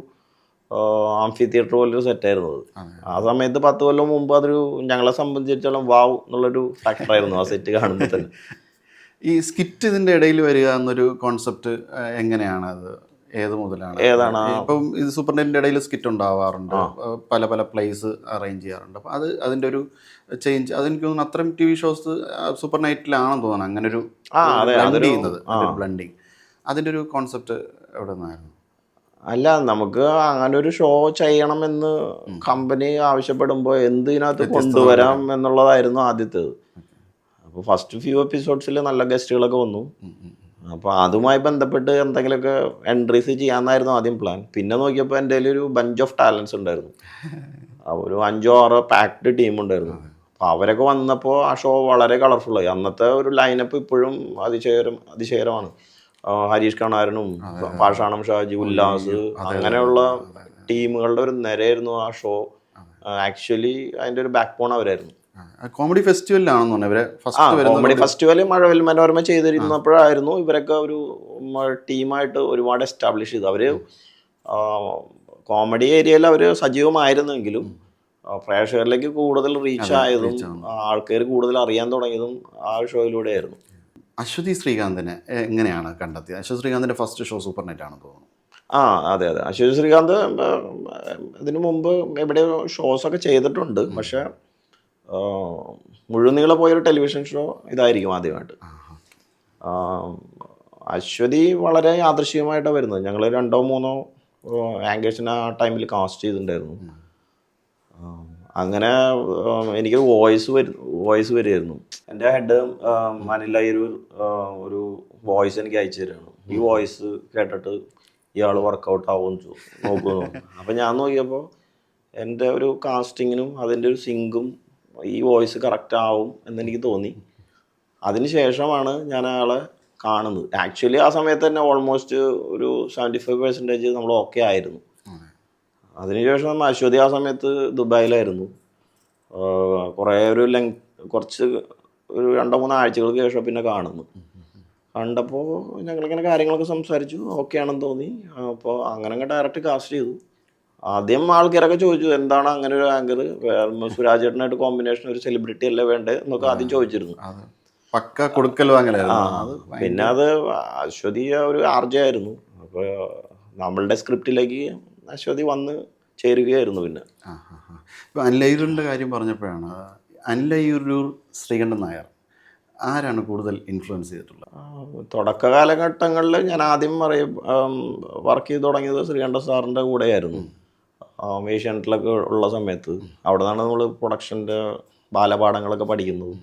ആംഫി തിയേറ്റർ പോലൊരു സെറ്റായിരുന്നു അത്. ആ സമയത്ത് 10 കൊല്ലം മുമ്പ് അതൊരു ഞങ്ങളെ സംബന്ധിച്ചിടത്തോളം വാവ് എന്നുള്ളൊരു ഫാക്ടറായിരുന്നു ആ സെറ്റ് കാണുമ്പോൾ തന്നെ. ഈ സ്കിറ്റ് ഇതിൻ്റെ ഇടയിൽ വരിക എന്നൊരു കോൺസെപ്റ്റ് എങ്ങനെയാണ്? അത് ഏത് മുതലാണ്? ഏതാണ്? ഇപ്പം ഇത് സൂപ്പർ നൈറ്റിൻ്റെ ഇടയിൽ സ്കിറ്റ് ഉണ്ടാവാറുണ്ട്, പല പ്ലേസ് അറേഞ്ച് ചെയ്യാറുണ്ട്. അപ്പം അതിൻ്റെ ഒരു ചേഞ്ച്, അതെനിക്ക് തോന്നുന്നു അത്രയും TV ഷോസ് സൂപ്പർ നൈറ്റിലാണെന്ന് തോന്നുന്നു അങ്ങനെ ഒരു ബ്ലണ്ടിങ്. അതിൻ്റെ ഒരു കോൺസെപ്റ്റ് എവിടെ നിന്നായിരുന്നു? അല്ല, നമുക്ക് അങ്ങനെ ഒരു ഷോ ചെയ്യണമെന്ന് കമ്പനി ആവശ്യപ്പെടുമ്പോൾ എന്തിനകത്ത് കൊണ്ടുവരാം എന്നുള്ളതായിരുന്നു ആദ്യത്തേത്. അപ്പോൾ ഫസ്റ്റ് ഫ്യൂ എപ്പിസോഡ്സിൽ നല്ല ഗസ്റ്റുകളൊക്കെ വന്നു. അപ്പോൾ അതുമായി ബന്ധപ്പെട്ട് എന്തെങ്കിലുമൊക്കെ എൻട്രീസ് ചെയ്യാമെന്നായിരുന്നു ആദ്യം പ്ലാൻ. പിന്നെ നോക്കിയപ്പോൾ എൻ്റെ കയ്യിൽ ഒരു ബഞ്ച് ഓഫ് ടാലൻസ് ഉണ്ടായിരുന്നു. ഒരു 5-6 പാക്ഡ് ടീം ഉണ്ടായിരുന്നു. അപ്പോൾ അവരൊക്കെ വന്നപ്പോൾ ആ ഷോ വളരെ കളർഫുള്ളായി. അന്നത്തെ ഒരു ലൈനപ്പ് ഇപ്പോഴും അതിശയകരമാണ്. ഹരീഷ് കണാരനും പാഷാണം ഷാജി, ഉല്ലാസ്, അങ്ങനെയുള്ള ടീമുകളുടെ ഒരു നിരയായിരുന്നു ആ ഷോ. ആക്ച്വലി അതിൻ്റെ ഒരു ബാക്ക് ബോൺ അവരായിരുന്നു. കോമഡി ഫെസ്റ്റിവലിലാണെന്ന് തോന്നുന്നു ഇവരെ first comedy festival Mazhavil Manorama ചെയ്തിരുന്നപ്പോഴായിരുന്നു ഇവരൊക്കെ ഒരു ടീമായിട്ട് ഒരുപാട് എസ്റ്റാബ്ലിഷ് ചെയ്തു. അവർ കോമഡി ഏരിയയിൽ അവർ സജീവമായിരുന്നെങ്കിലും പ്രേക്ഷകരിലേക്ക് കൂടുതൽ റീച്ച് ആയതും ആൾക്കാർ കൂടുതൽ അറിയാൻ തുടങ്ങിയതും ആ ഷോയിലൂടെ ആയിരുന്നു. അശ്വതി ശ്രീകാന്തിനെ എങ്ങനെയാണ് കണ്ടെത്തിയത്? അശ്വതി ശ്രീകാന്തിൻ്റെ ഫസ്റ്റ് ഷോ സൂപ്പർ നെറ്റ് ആണെന്ന് തോന്നുന്നു. അതെ. അശ്വതി ശ്രീകാന്ത് ഇതിനു മുമ്പ് എവിടെയോ ഷോസൊക്കെ ചെയ്തിട്ടുണ്ട്. പക്ഷെ മുഴുവൻ നീളെ പോയൊരു ടെലിവിഷൻ ഷോ ഇതായിരിക്കും ആദ്യമായിട്ട്. അശ്വതി വളരെ യാദൃശ്ചികമായിട്ടാണ് വരുന്നത്. ഞങ്ങൾ 2-3 ആങ്കേഴ്സിനെ ആ ടൈമിൽ കാസ്റ്റ് ചെയ്തിട്ടുണ്ടായിരുന്നു. അങ്ങനെ എനിക്കൊരു വോയിസ് വരുമായിരുന്നു. എൻ്റെ ഹെഡ് അനിൽ അയ്യൂർ ഒരു വോയിസ് എനിക്ക് അയച്ചു തരാണ്. ഈ വോയിസ് കേട്ടിട്ട് ഇയാൾ വർക്കൗട്ട് ആവുമെന്ന് നോക്കുന്നു. അപ്പം ഞാൻ നോക്കിയപ്പോൾ എൻ്റെ ഒരു കാസ്റ്റിങ്ങിനും അതിൻ്റെ ഒരു സിങ്കും ഈ വോയിസ് കറക്റ്റ് ആവും എന്നെനിക്ക് തോന്നി. അതിന് ശേഷമാണ് ഞാൻ അയാളെ കാണുന്നത്. ആക്ച്വലി ആ സമയത്ത് തന്നെ ഓൾമോസ്റ്റ് ഒരു 75% നമ്മൾ ഓക്കെ ആയിരുന്നു. അതിനുശേഷം അശ്വതി ആ സമയത്ത് ദുബായിലായിരുന്നു. കുറച്ച് ഒരു 2-3 ആഴ്ചകൾക്ക് ശേഷം പിന്നെ കാണുന്നു. കണ്ടപ്പോൾ ഞങ്ങളിങ്ങനെ കാര്യങ്ങളൊക്കെ സംസാരിച്ചു, ഓക്കെ ആണെന്ന് തോന്നി. അപ്പോൾ അങ്ങനെ ഡയറക്റ്റ് കാസ്റ്റ് ചെയ്തു. ആദ്യം ആൾക്കാരൊക്കെ ചോദിച്ചു എന്താണ് അങ്ങനെ ഒരു ആങ്കർ, സുരാജ് ചേട്ടനായിട്ട് കോമ്പിനേഷൻ ഒരു സെലിബ്രിറ്റി അല്ലേ വേണ്ടേ എന്നൊക്കെ ആദ്യം ചോദിച്ചിരുന്നു. പക്ക കൊടുക്കലോ അങ്ങനെ. പിന്നെ അത് അശ്വതി ഒരു RJ ആയിരുന്നു. അപ്പോൾ നമ്മളുടെ സ്ക്രിപ്റ്റിലേക്ക് അശ്വതി വന്ന് ചേരുകയായിരുന്നു. പിന്നെ ഇപ്പോൾ അനിൽ അയ്യൂരിൻ്റെ കാര്യം പറഞ്ഞപ്പോഴാണ്, അനിൽ അയ്യൂർ ശ്രീകണ്ഠൻ നായർ ആരാണ് കൂടുതൽ ഇൻഫ്ലുവൻസ് ചെയ്തിട്ടുള്ളത്? തുടക്ക കാലഘട്ടങ്ങളിൽ ഞാൻ ആദ്യം വർക്ക് ചെയ്ത് തുടങ്ങിയത് ശ്രീകണ്ഠൻ സാറിൻ്റെ കൂടെയായിരുന്നു. ഏഷ്യാനെറ്റിലൊക്കെ ഉള്ള സമയത്ത് അവിടെ നിന്നാണ് നമ്മൾ പ്രൊഡക്ഷൻ്റെ ബാലപാഠങ്ങളൊക്കെ പഠിക്കുന്നത്.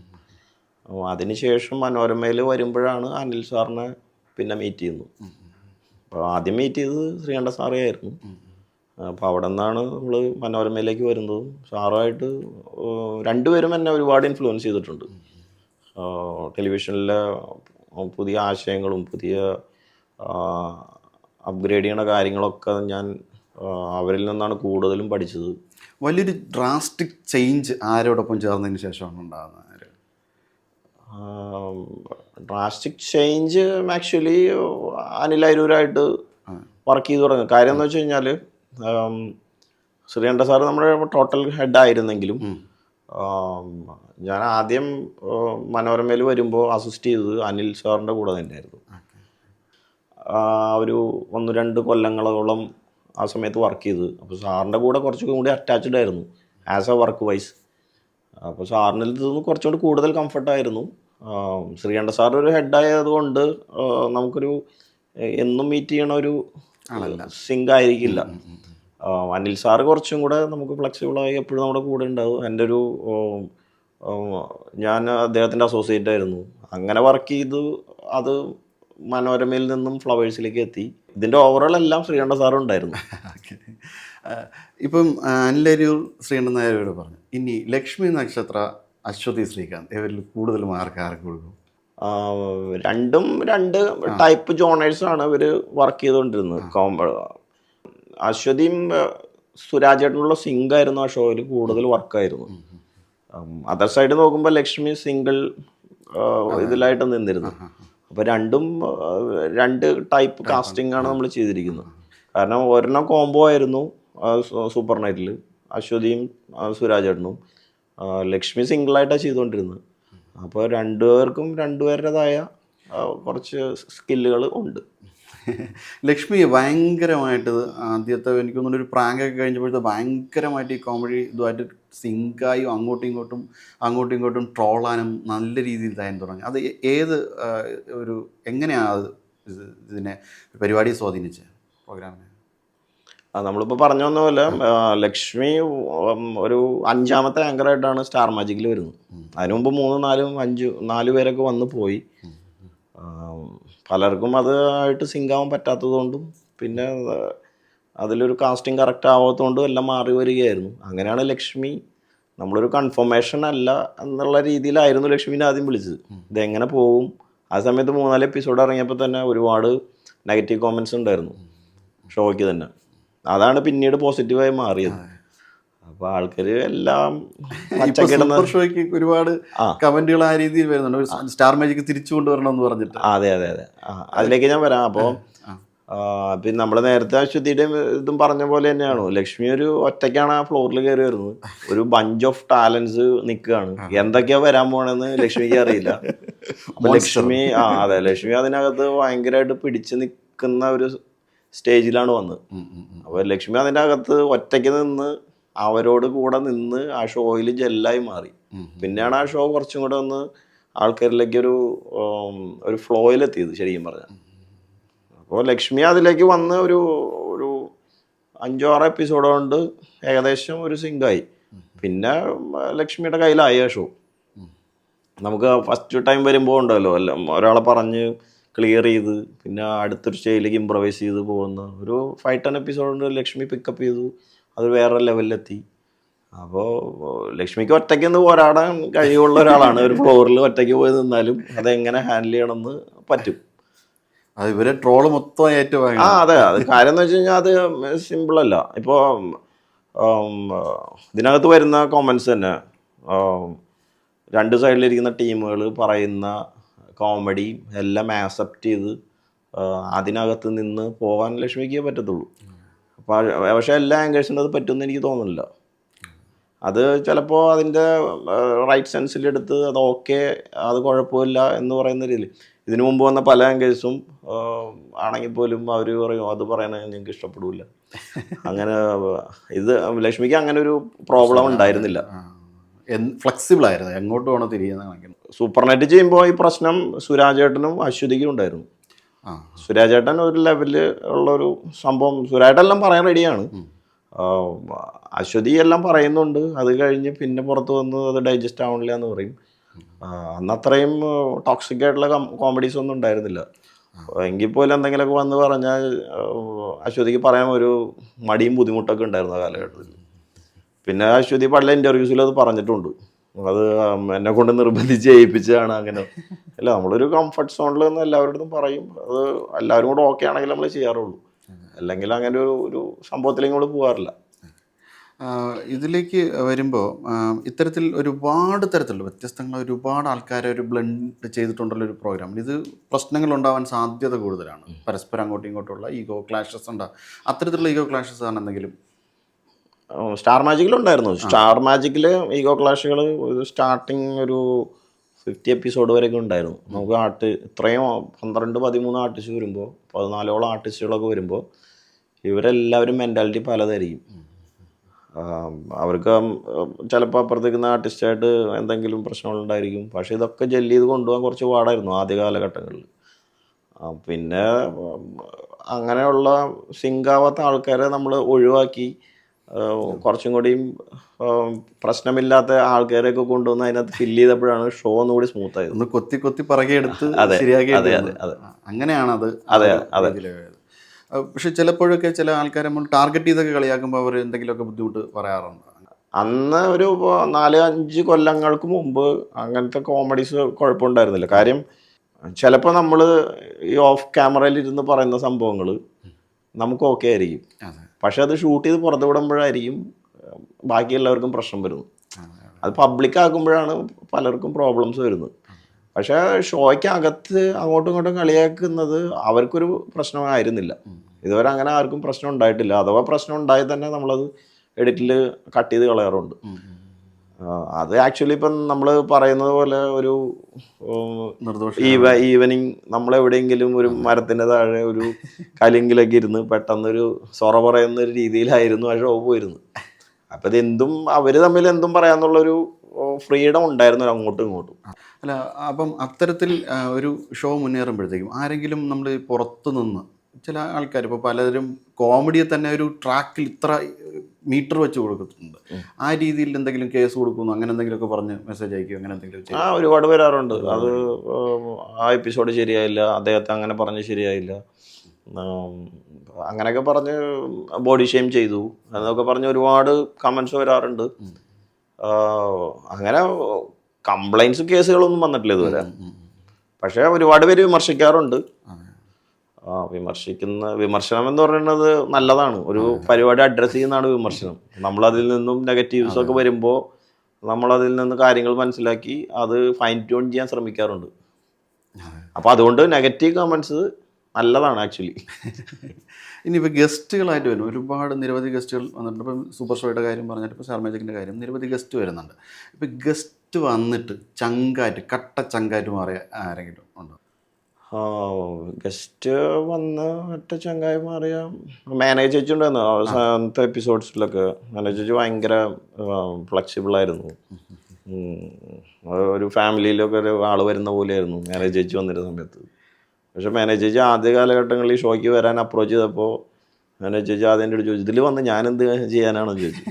അതിനുശേഷം മനോരമയിൽ വരുമ്പോഴാണ് അനിൽ സാറിനെ പിന്നെ മീറ്റ് ചെയ്യുന്നത്. അപ്പോൾ ആദ്യം മീറ്റ് ചെയ്തത് ശ്രീകണ്ഠൻ സാറേ ആയിരുന്നു. അപ്പോൾ അവിടെ നിന്നാണ് നമ്മൾ മനോരമയിലേക്ക് വരുന്നതും. സാറുമായിട്ട് രണ്ടുപേരും എന്നെ ഒരുപാട് ഇൻഫ്ലുവൻസ് ചെയ്തിട്ടുണ്ട്. ടെലിവിഷനിലെ പുതിയ ആശയങ്ങളും പുതിയ അപ്ഗ്രേഡ് ചെയ്യണ കാര്യങ്ങളൊക്കെ ഞാൻ അവരിൽ നിന്നാണ് കൂടുതലും പഠിച്ചത്. വലിയൊരു ഡ്രാസ്റ്റിക് ചേഞ്ച് ആരോടൊപ്പം ചേർന്നതിന് ശേഷമാണ് ഉണ്ടാകുന്നത്? ഡ്രാസ്റ്റിക് ചേഞ്ച് ആക്ച്വലി അനിൽ അയ്യൂരായിട്ട് വർക്ക് ചെയ്ത് തുടങ്ങും. കാര്യം എന്ന് വെച്ച് കഴിഞ്ഞാൽ ശ്രീകണ്ഠ സാറ് നമ്മുടെ ടോട്ടൽ ഹെഡ് ആയിരുന്നെങ്കിലും ഞാൻ ആദ്യം മനോരമയിൽ വരുമ്പോൾ അസിസ്റ്റ് ചെയ്തത് അനിൽ സാറിൻ്റെ കൂടെ തന്നെയായിരുന്നു. ഒരു 1-2 കൊല്ലങ്ങളോളം ആ സമയത്ത് വർക്ക് ചെയ്ത്. അപ്പോൾ സാറിൻ്റെ കൂടെ കുറച്ചും കൂടി അറ്റാച്ച്ഡ് ആയിരുന്നു ആസ് എ വർക്ക് വൈസ്. അപ്പോൾ സാറിനിൽ നിന്ന് കുറച്ചുകൂടി കൂടുതൽ കംഫർട്ടായിരുന്നു. ശ്രീകണ്ഠ സാർ ഒരു ഹെഡായതുകൊണ്ട് നമുക്കൊരു എന്നും മീറ്റ് ചെയ്യണ ഒരു സിങ്ക് ആയിരിക്കില്ല. അനിൽ സാറ് കുറച്ചും കൂടെ നമുക്ക് ഫ്ലെക്സിബിളായി എപ്പോഴും നമ്മുടെ കൂടെ ഉണ്ടാവും. എൻ്റെ ഒരു ഞാൻ അദ്ദേഹത്തിൻ്റെ അസോസിയേറ്റ് ആയിരുന്നു. അങ്ങനെ വർക്ക് ചെയ്ത് അത് മനോരമയിൽ നിന്നും ഫ്ലവേഴ്സിലേക്ക് എത്തി. ഇതിൻ്റെ ഓവറോൾ എല്ലാം ശ്രീകണ്ഠ സാറും ഉണ്ടായിരുന്നു. ഇപ്പം അനിൽ അയ്യൂർ ശ്രീകണ്ഠൻ നായരോട് പറഞ്ഞു, ഇനി ലക്ഷ്മി നക്ഷത്ര അശ്വതി ശ്രീകാന്ത് ഇവരിൽ കൂടുതൽ മാർക്ക് ആർക്ക് കൊടുക്കും? രണ്ടും 2 ടൈപ്പ് ജോണേഴ്സാണ് ഇവർ വർക്ക് ചെയ്തുകൊണ്ടിരുന്നത്. അശ്വതിയും സുരാജേട്ടനുള്ള സിംഗ് ആയിരുന്നു ആ ഷോയിൽ കൂടുതൽ വർക്കായിരുന്നു. അതർ സൈഡ് നോക്കുമ്പോൾ ലക്ഷ്മി സിംഗിൾ ഇതിലായിട്ട് നിന്നിരുന്നു. അപ്പോൾ 2 ടൈപ്പ് കാസ്റ്റിംഗ് ആണ് നമ്മൾ ചെയ്തിരിക്കുന്നത്. കാരണം ഒരെണ്ണം കോംബോ ആയിരുന്നു സൂപ്പർ നൈറ്റിൽ, അശ്വതിയും സുരാജേട്ടനും. ലക്ഷ്മി സിംഗിളായിട്ടാണ് ചെയ്തുകൊണ്ടിരുന്നത്. അപ്പോൾ 2 പേർക്കും 2 പേരുടേതായ കുറച്ച് സ്കില്ലുകൾ ഉണ്ട്. ലക്ഷ്മി ഭയങ്കരമായിട്ട് ആദ്യത്തെ എനിക്ക് തോന്നുന്നു ഒരു പ്രാങ്കൊക്കെ കഴിഞ്ഞപ്പോഴത്തെ ഭയങ്കരമായിട്ട് ഈ കോമഡി ഇതുമായിട്ട് സിങ്കായും അങ്ങോട്ടും ഇങ്ങോട്ടും ട്രോളാനും നല്ല രീതിയിൽ താൻ തുടങ്ങി. അത് ഏത് ഒരു എങ്ങനെയാണ് ഇതിനെ പരിപാടിയെ സ്വാധീനിച്ചത് പ്രോഗ്രാമിനെ? നമ്മളിപ്പോൾ പറഞ്ഞു വന്ന പോലെ ലക്ഷ്മി ഒരു 5ാമത്തെ ആങ്കറായിട്ടാണ് സ്റ്റാർ മാജിക്കിൽ വരുന്നത്. അതിനു മുമ്പ് 3, 4, 5, 4 പേരൊക്കെ വന്ന് പോയി. പലർക്കും അത് ആയിട്ട് സിങ്ക് ആവാൻ പറ്റാത്തതുകൊണ്ടും പിന്നെ അതിലൊരു കാസ്റ്റിംഗ് കറക്റ്റ് ആവാത്തതുകൊണ്ടും എല്ലാം മാറി വരികയായിരുന്നു. അങ്ങനെയാണ് ലക്ഷ്മി നമ്മളൊരു കൺഫർമേഷൻ അല്ല എന്നുള്ള രീതിയിലായിരുന്നു ലക്ഷ്മിനെ ആദ്യം വിളിച്ചത്. ഇതെങ്ങനെ പോകും? ആ സമയത്ത് 3-4 എപ്പിസോഡ് ഇറങ്ങിയപ്പോൾ തന്നെ ഒരുപാട് നെഗറ്റീവ് കോമൻസ് ഉണ്ടായിരുന്നു ഷോയ്ക്ക് തന്നെ. അതാണ് പിന്നീട് പോസിറ്റീവായി മാറിയത്. അപ്പോൾ ആൾക്കാർ എല്ലാം സൂപ്പർ ഷോയ്ക്ക് ഒരുപാട് കമന്റുകൾ ആ രീതിയിൽ വരുന്നുണ്ട്. സ്റ്റാർ മാജിക് തിരിച്ചു കൊണ്ടുവരണം എന്ന് പറഞ്ഞിട്ട്. അതെ അതിലേക്ക് ഞാൻ വരാം. അപ്പോൾ പിന്നെ നമ്മൾ നേരത്തെ അശ്വതിയുടെയും ഇതും പറഞ്ഞ പോലെ തന്നെയാണോ, ലക്ഷ്മി ഒരു ഒറ്റയ്ക്കാണ് ആ ഫ്ലോറിൽ കയറി വരുന്നത്. ഒരു ബഞ്ച് ഓഫ് ടാലൻസ് നിൽക്കുകയാണ്. എന്തൊക്കെയാ വരാൻ പോണെന്ന് ലക്ഷ്മിക്ക് അറിയില്ല. അപ്പൊ ലക്ഷ്മി ലക്ഷ്മി അതിനകത്ത് ഭയങ്കരമായിട്ട് പിടിച്ചു നിൽക്കുന്ന ഒരു സ്റ്റേജിലാണ് വന്നത്. അപ്പോൾ ലക്ഷ്മി അതിൻ്റെ അകത്ത് ഒറ്റയ്ക്ക് നിന്ന് അവരോട് കൂടെ നിന്ന് ആ ഷോയിൽ ജെല്ലായി മാറി. പിന്നെയാണ് ആ ഷോ കുറച്ചും കൂടെ ഒന്ന് ആൾക്കാരിലേക്ക് ഒരു ഫ്ലോയിലെത്തിയത് ശരിക്കും പറഞ്ഞാൽ. അപ്പോൾ ലക്ഷ്മി അതിലേക്ക് വന്ന് ഒരു 5-6 എപ്പിസോഡ് കൊണ്ട് ഏകദേശം ഒരു സിങ്കായി. പിന്നെ ലക്ഷ്മിയുടെ കയ്യിലായി ആ ഷോ. നമുക്ക് ഫസ്റ്റ് ടൈം വരുമ്പോൾ ഉണ്ടല്ലോ എല്ലാം ഒരാളെ പറഞ്ഞ് ക്ലിയർ ചെയ്ത് പിന്നെ അടുത്തൊരു സ്റ്റേജിലേക്ക് ഇമ്പ്രവൈസ് ചെയ്ത് പോകുന്ന ഒരു 5-10 എപ്പിസോഡ് കൊണ്ട് ലക്ഷ്മി പിക്കപ്പ് ചെയ്തു. അത് വേറെ ലെവലിലെത്തി. അപ്പോൾ ലക്ഷ്മിക്ക് ഒറ്റയ്ക്ക് നിന്ന് പോരാടാൻ കഴിവുള്ള ഒരാളാണ്. ഒരു ഫ്ലോറിൽ ഒറ്റയ്ക്ക് പോയി നിന്നാലും അതെങ്ങനെ ഹാൻഡിൽ ചെയ്യണമെന്ന് പറ്റും. അത് ഇവരെ ട്രോള് മൊത്തം ഏറ്റവും അതെ അത് കാര്യം എന്ന് വെച്ച് കഴിഞ്ഞാൽ അത് സിമ്പിളല്ല. ഇപ്പോൾ ഇതിനകത്ത് വരുന്ന കോമൻസ് തന്നെ രണ്ട് സൈഡിലിരിക്കുന്ന ടീമുകൾ പറയുന്ന കോമഡി എല്ലാം ആക്സെപ്റ്റ് ചെയ്ത് അതിനകത്ത് നിന്ന് പോകാൻ ലക്ഷ്മിക്ക് പറ്റത്തുള്ളൂ. പക്ഷേ എല്ലാ ആങ്കേഴ്സിനും അത് പറ്റുമെന്ന് എനിക്ക് തോന്നുന്നില്ല. അത് ചിലപ്പോൾ അതിൻ്റെ റൈറ്റ് സെൻസിലെടുത്ത് അത് ഓക്കെ അത് കുഴപ്പമില്ല എന്ന് പറയുന്ന രീതിയിൽ ഇതിനു മുമ്പ് വന്ന പല ആങ്കേഴ്സും ആണെങ്കിൽ പോലും അവർ പറയും അത് പറയണത് ഞങ്ങൾക്ക് ഇഷ്ടപ്പെടില്ല. അങ്ങനെ ഇത് ലക്ഷ്മിക്ക് അങ്ങനെ ഒരു പ്രോബ്ലം ഉണ്ടായിരുന്നില്ല. ഫ്ലെക്സിബിൾ ആയിരുന്നു, എങ്ങോട്ട് വേണോ തിരിയുന്ന. സൂപ്പർ നെറ്റ് ചെയ്യുമ്പോൾ ഈ പ്രശ്നം സുരാജേട്ടനും അശ്വതിക്കും ഉണ്ടായിരുന്നു. സുരാജേട്ടൻ ഒരു ലെവലിൽ ഉള്ളൊരു സംഭവം, സുരാജേട്ടെല്ലാം പറയാൻ റെഡിയാണ്. അശ്വതി എല്ലാം പറയുന്നുണ്ട്. അത് കഴിഞ്ഞ് പിന്നെ പുറത്ത് വന്ന് അത് ഡൈജസ്റ്റ് ആവണില്ല എന്ന് പറയും. അന്ന് അത്രയും ടോക്സിക് ആയിട്ടുള്ള കോമഡീസ് ഒന്നും ഉണ്ടായിരുന്നില്ല. എങ്കിൽ പോലും എന്തെങ്കിലുമൊക്കെ വന്ന് പറഞ്ഞാൽ അശ്വതിക്ക് പറയാൻ ഒരു മടിയും ബുദ്ധിമുട്ടൊക്കെ ഉണ്ടായിരുന്നു ആ കാലഘട്ടത്തിൽ. പിന്നെ അശ്വതി പല ഇൻ്റർവ്യൂസിലും അത് പറഞ്ഞിട്ടുണ്ട്. അത് എന്നെ കൊണ്ട് നിർബന്ധിച്ച് ചെയ്യിപ്പിച്ചതാണ്. അങ്ങനെ അല്ല, നമ്മളൊരു കംഫർട്ട് സോണിൽ നിന്ന് എല്ലാവരോടും പറയും. അത് എല്ലാവരും കൂടെ ഓക്കെ ആണെങ്കിൽ നമ്മൾ ചെയ്യാറുള്ളൂ. അല്ലെങ്കിൽ അങ്ങനെ ഒരു സംഭവത്തിലേക്ക് നമ്മൾ പോകാറില്ല. ഇതിലേക്ക് വരുമ്പോൾ ഇത്തരത്തിൽ ഒരുപാട് തരത്തിലുള്ള വ്യത്യസ്തങ്ങളായ ഒരുപാട് ആൾക്കാരെ ഒരു ബ്ലെൻഡ് ചെയ്തിട്ടുണ്ടല്ലോ ഒരു പ്രോഗ്രാം. ഇത് പ്രശ്നങ്ങൾ ഉണ്ടാവാൻ സാധ്യത കൂടുതലാണ്. പരസ്പരം അങ്ങോട്ടും ഇങ്ങോട്ടുള്ള ഈഗോ ക്ലാഷസ് ഉണ്ടാകും. അത്തരത്തിലുള്ള ഈഗോ ക്ലാഷസ് ആണ് എന്തെങ്കിലും സ്റ്റാർ മാജിക്കിലുണ്ടായിരുന്നു. സ്റ്റാർ മാജിക്കിൽ ഈഗോ ക്ലാഷുകൾ സ്റ്റാർട്ടിങ് ഒരു 50 എപ്പിസോഡ് വരെയൊക്കെ ഉണ്ടായിരുന്നു. നമുക്ക് ഇത്രയും 12-13 ആർട്ടിസ്റ്റ് വരുമ്പോൾ 14ഓളം ആർട്ടിസ്റ്റുകളൊക്കെ വരുമ്പോൾ ഇവരെല്ലാവരും മെൻറ്റാലിറ്റി പലതായിരിക്കും. അവർക്ക് ചിലപ്പോൾ അപ്പുറത്തേക്കുന്ന ആർട്ടിസ്റ്റായിട്ട് എന്തെങ്കിലും പ്രശ്നങ്ങളുണ്ടായിരിക്കും. പക്ഷേ ഇതൊക്കെ ജെല്ല് ചെയ്ത് കൊണ്ടുപോകാൻ കുറച്ച് പാടായിരുന്നു ആദ്യ കാലഘട്ടങ്ങളിൽ. പിന്നെ അങ്ങനെയുള്ള സിങ്കാവാത്ത ആൾക്കാരെ നമ്മൾ ഒഴിവാക്കി കുറച്ചും കൂടിയും പ്രശ്നമില്ലാത്ത ആൾക്കാരെയൊക്കെ കൊണ്ടുവന്ന് അതിനകത്ത് ഫില്ല് ചെയ്തപ്പോഴാണ് ഷോ ഒന്നുകൂടി സ്മൂത്ത് ആയത്. ഒന്ന് കൊത്തി പറകിയെടുത്ത് ശരിയാക്കി. അങ്ങനെയാണത്. പക്ഷെ ചിലപ്പോഴൊക്കെ ചില ആൾക്കാരെ നമ്മൾ ടാർഗറ്റ് ചെയ്തൊക്കെ കളിയാക്കുമ്പോൾ അവർ എന്തെങ്കിലുമൊക്കെ ബുദ്ധിമുട്ട് പറയാറുണ്ട്. അന്ന് ഒരു 4-5 കൊല്ലങ്ങൾക്ക് മുമ്പ് അങ്ങനത്തെ കോമഡീസ് കുഴപ്പമുണ്ടായിരുന്നില്ല. കാര്യം ചിലപ്പോൾ നമ്മൾ ഈ ഓഫ് ക്യാമറയിൽ ഇരുന്ന് പറയുന്ന സംഭവങ്ങൾ നമുക്ക് ഓക്കെ ആയിരിക്കും. പക്ഷെ അത് ഷൂട്ട് ചെയ്ത് പുറത്ത് വിടുമ്പോഴായിരിക്കും ബാക്കിയെല്ലാവർക്കും പ്രശ്നം വരുന്നത്. അത് പബ്ലിക് ആക്കുമ്പോഴാണ് പലർക്കും പ്രോബ്ലംസ് വരുന്നത്. പക്ഷേ ഷോയ്ക്കകത്ത് അങ്ങോട്ടും ഇങ്ങോട്ടും കളിയാക്കുന്നത് അവർക്കൊരു പ്രശ്നമായിരുന്നില്ല. ഇതുവരെ അങ്ങനെ ആർക്കും പ്രശ്നം ഉണ്ടായിട്ടില്ല. അഥവാ പ്രശ്നം ഉണ്ടായി തന്നെ നമ്മളത് എഡിറ്റിൽ കട്ട് ചെയ്ത് കളയാറുണ്ട്. അത് ആക്ച്വലി ഇപ്പം നമ്മൾ പറയുന്നത് പോലെ ഒരു ഈവനിങ് നമ്മളെവിടെയെങ്കിലും ഒരു മരത്തിൻ്റെ താഴെ ഒരു കലിങ്കിലൊക്കെ ഇരുന്ന് പെട്ടെന്നൊരു സൊറ പറയുന്ന ഒരു രീതിയിലായിരുന്നു ആ ഷോ പോയിരുന്നത്. അപ്പം ഇതെന്തും അവർ തമ്മിൽ എന്തും പറയാന്നുള്ളൊരു ഫ്രീഡം ഉണ്ടായിരുന്നു അങ്ങോട്ടും ഇങ്ങോട്ടും. അല്ല, അപ്പം അത്തരത്തിൽ ഒരു ഷോ മുന്നേറുമ്പോഴത്തേക്കും ആരെങ്കിലും നമ്മൾ പുറത്തു നിന്ന് ചില ആൾക്കാർ ഇപ്പോൾ പലരും കോമഡിയെ തന്നെ ഒരു ട്രാക്കിൽ ഇത്ര മീറ്റർ വെച്ച് കൊടുക്കുന്നുണ്ട്. ആ രീതിയിൽ എന്തെങ്കിലും കേസ് കൊടുക്കുന്നു അങ്ങനെ എന്തെങ്കിലുമൊക്കെ പറഞ്ഞ് മെസ്സേജ് അയക്കും അങ്ങനെ എന്തെങ്കിലും ഒരുപാട് വരാറുണ്ട്. അത് ആ എപ്പിസോഡ് ശരിയായില്ല, അദ്ദേഹത്തെ അങ്ങനെ പറഞ്ഞ് ശരിയായില്ല, അങ്ങനെയൊക്കെ പറഞ്ഞ് ബോഡി ഷെയിം ചെയ്തു എന്നൊക്കെ പറഞ്ഞ് ഒരുപാട് കമൻസ് വരാറുണ്ട്. അങ്ങനെ കംപ്ലൈൻസ് കേസുകളൊന്നും വന്നിട്ടില്ല ഇതുവരെ. പക്ഷേ ഒരുപാട് പേര് വിമർശിക്കാറുണ്ട്. വിമർശനം എന്ന് പറയുന്നത് നല്ലതാണ്. ഒരു പരിപാടി അഡ്രസ്സ് ചെയ്യുന്നതാണ് വിമർശനം. നമ്മളതിൽ നിന്നും നെഗറ്റീവ്സ് ഒക്കെ വരുമ്പോൾ നമ്മളതിൽ നിന്ന് കാര്യങ്ങൾ മനസ്സിലാക്കി അത് ഫൈൻ ട്യൂൺ ചെയ്യാൻ ശ്രമിക്കാറുണ്ട്. അപ്പോൾ അതുകൊണ്ട് നെഗറ്റീവ് കമൻസ് നല്ലതാണ് ആക്ച്വലി. ഇനിയിപ്പോൾ ഗസ്റ്റുകളായിട്ട് വരും ഒരുപാട് നിരവധി ഗസ്റ്റുകൾ വന്നിട്ടുണ്ട്. ഇപ്പം സൂപ്പർ ഷോയുടെ കാര്യം പറഞ്ഞിട്ട് ഇപ്പോൾ സ്റ്റാർ മാജിക്കിൻ്റെ കാര്യം നിരവധി ഗസ്റ്റ് വരുന്നുണ്ട്. ഇപ്പം ഗസ്റ്റ് വന്നിട്ട് ചങ്കാറ്റ് കട്ട ചങ്കാറ്റ് മാറിയ ആരെങ്കിലും ഉണ്ടോ? ഗസ്റ്റ് വന്ന് ഒറ്റ ചങ്കായി മാറിയ മാനേജ് ചേച്ചി ഉണ്ടായിരുന്നു അവസാനത്തെ എപ്പിസോഡ്സിലൊക്കെ. മാനേജ് ചേച്ചി ഭയങ്കര ഫ്ലെക്സിബിളായിരുന്നു. ഒരു ഫാമിലിയിലൊക്കെ ഒരു ആൾ വരുന്ന പോലെയായിരുന്നു മാനേജ് ചേച്ചി വന്നിരുന്ന സമയത്ത്. പക്ഷെ മാനേജ് ചേച്ചി ആദ്യ കാലഘട്ടങ്ങളിൽ ഈ ഷോയ്ക്ക് വരാൻ അപ്രോച്ച് ചെയ്തപ്പോൾ മാനേജ് ചേച്ചി ആദ്യം എൻ്റെ ചോദിച്ചു, ഇതിൽ വന്ന് ഞാനെന്ത് ചെയ്യാനാണെന്ന് ചോദിച്ചു.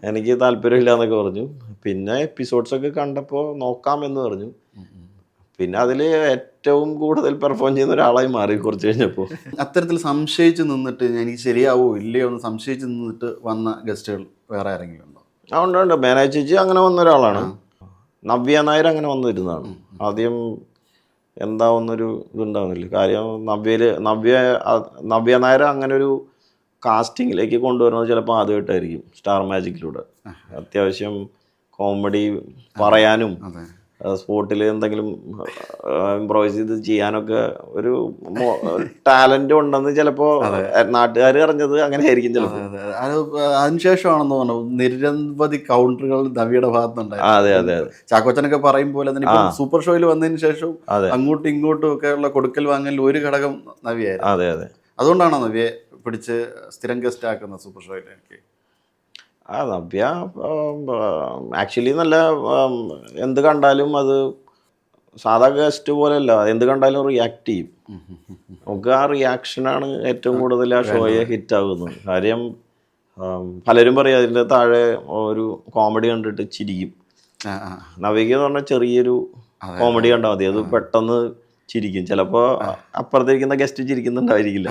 എനിക്ക് താല്പര്യമില്ല എന്നൊക്കെ പറഞ്ഞു. പിന്നെ എപ്പിസോഡ്സൊക്കെ കണ്ടപ്പോൾ നോക്കാമെന്ന് പറഞ്ഞു. പിന്നെ അതിൽ ഏറ്റവും കൂടുതൽ പെർഫോം ചെയ്യുന്ന ഒരാളായി മാറി കുറച്ച് കഴിഞ്ഞപ്പോൾ. അത്തരത്തിൽ സംശയിച്ച് നിന്നിട്ട് എനിക്ക് ശരിയാവോ ഇല്ലയോ എന്ന് സംശയിച്ച് നിന്നിട്ട് വന്ന ഗസ്റ്റുകൾ വേറെ ആരെങ്കിലും ഉണ്ടോ? ഉണ്ട്. മാനേജ് ചേച്ചി അങ്ങനെ വന്ന ഒരാളാണ്. നവ്യ നായർ അങ്ങനെ വന്നിരുന്നതാണ്. ആദ്യം എന്താവുന്നൊരു ഇതുണ്ടാവുന്നില്ല. കാര്യം നവ്യ നായർ അങ്ങനെ ഒരു കാസ്റ്റിങ്ങിലേക്ക് കൊണ്ടുവരുന്നത് ചിലപ്പോൾ ആദ്യമായിട്ടായിരിക്കും സ്റ്റാർ മാജിക്കിലൂടെ. അത്യാവശ്യം കോമഡി പറയാനും സ്പോട്ടിൽ എന്തെങ്കിലും ഇംപ്രവൈസ് ചെയ്ത് ചെയ്യാനൊക്കെ ഒരു ടാലന്റ് ഉണ്ടെന്ന് ചിലപ്പോൾ നാട്ടുകാർ അറിഞ്ഞത് അങ്ങനെ ആയിരിക്കും ചിലപ്പോൾ. അതിനുശേഷമാണെന്ന് തോന്നുന്നു നിരവധി കൗണ്ടറുകൾ നവിയുടെ ഭാഗത്തുണ്ടായിരുന്നു. അതെ അതെ അതെ. ചാക്കോച്ചനൊക്കെ പറയും പോലെ തന്നെ സൂപ്പർ ഷോയിൽ വന്നതിന് ശേഷം അങ്ങോട്ടും ഇങ്ങോട്ടും ഒക്കെ ഉള്ള കൊടുക്കൽ വാങ്ങൽ ഒരു ഘടകം നവിയായിരുന്നു. അതെ അതെ. അതുകൊണ്ടാണോ നവിയെ പിടിച്ച് സ്ഥിരം ഗസ്റ്റ് ആക്കുന്നത് സൂപ്പർ ഷോയിലേക്ക്? നവ്യ ആക്ച്വലി നല്ല എന്ത് കണ്ടാലും അത് സാധാ ഗസ്റ്റ് പോലെയല്ല, എന്ത് കണ്ടാലും റിയാക്ട് ചെയ്യും. നമുക്ക് ആ റിയാക്ഷനാണ് ഏറ്റവും കൂടുതൽ ആ ഷോയെ ഹിറ്റ് ആകുന്നത്. കാര്യം പലരും പറയും അതിൻ്റെ താഴെ ഒരു കോമഡി കണ്ടിട്ട് ചിരിക്കും. നവ്യക്ക് എന്ന് പറഞ്ഞാൽ ചെറിയൊരു കോമഡി കണ്ടാൽ മതി, അത് പെട്ടെന്ന് ചിരിക്കും. ചിലപ്പോൾ അപ്പുറത്തിരിക്കുന്ന ഗസ്റ്റ് ചിരിക്കുന്നുണ്ടായിരിക്കില്ല.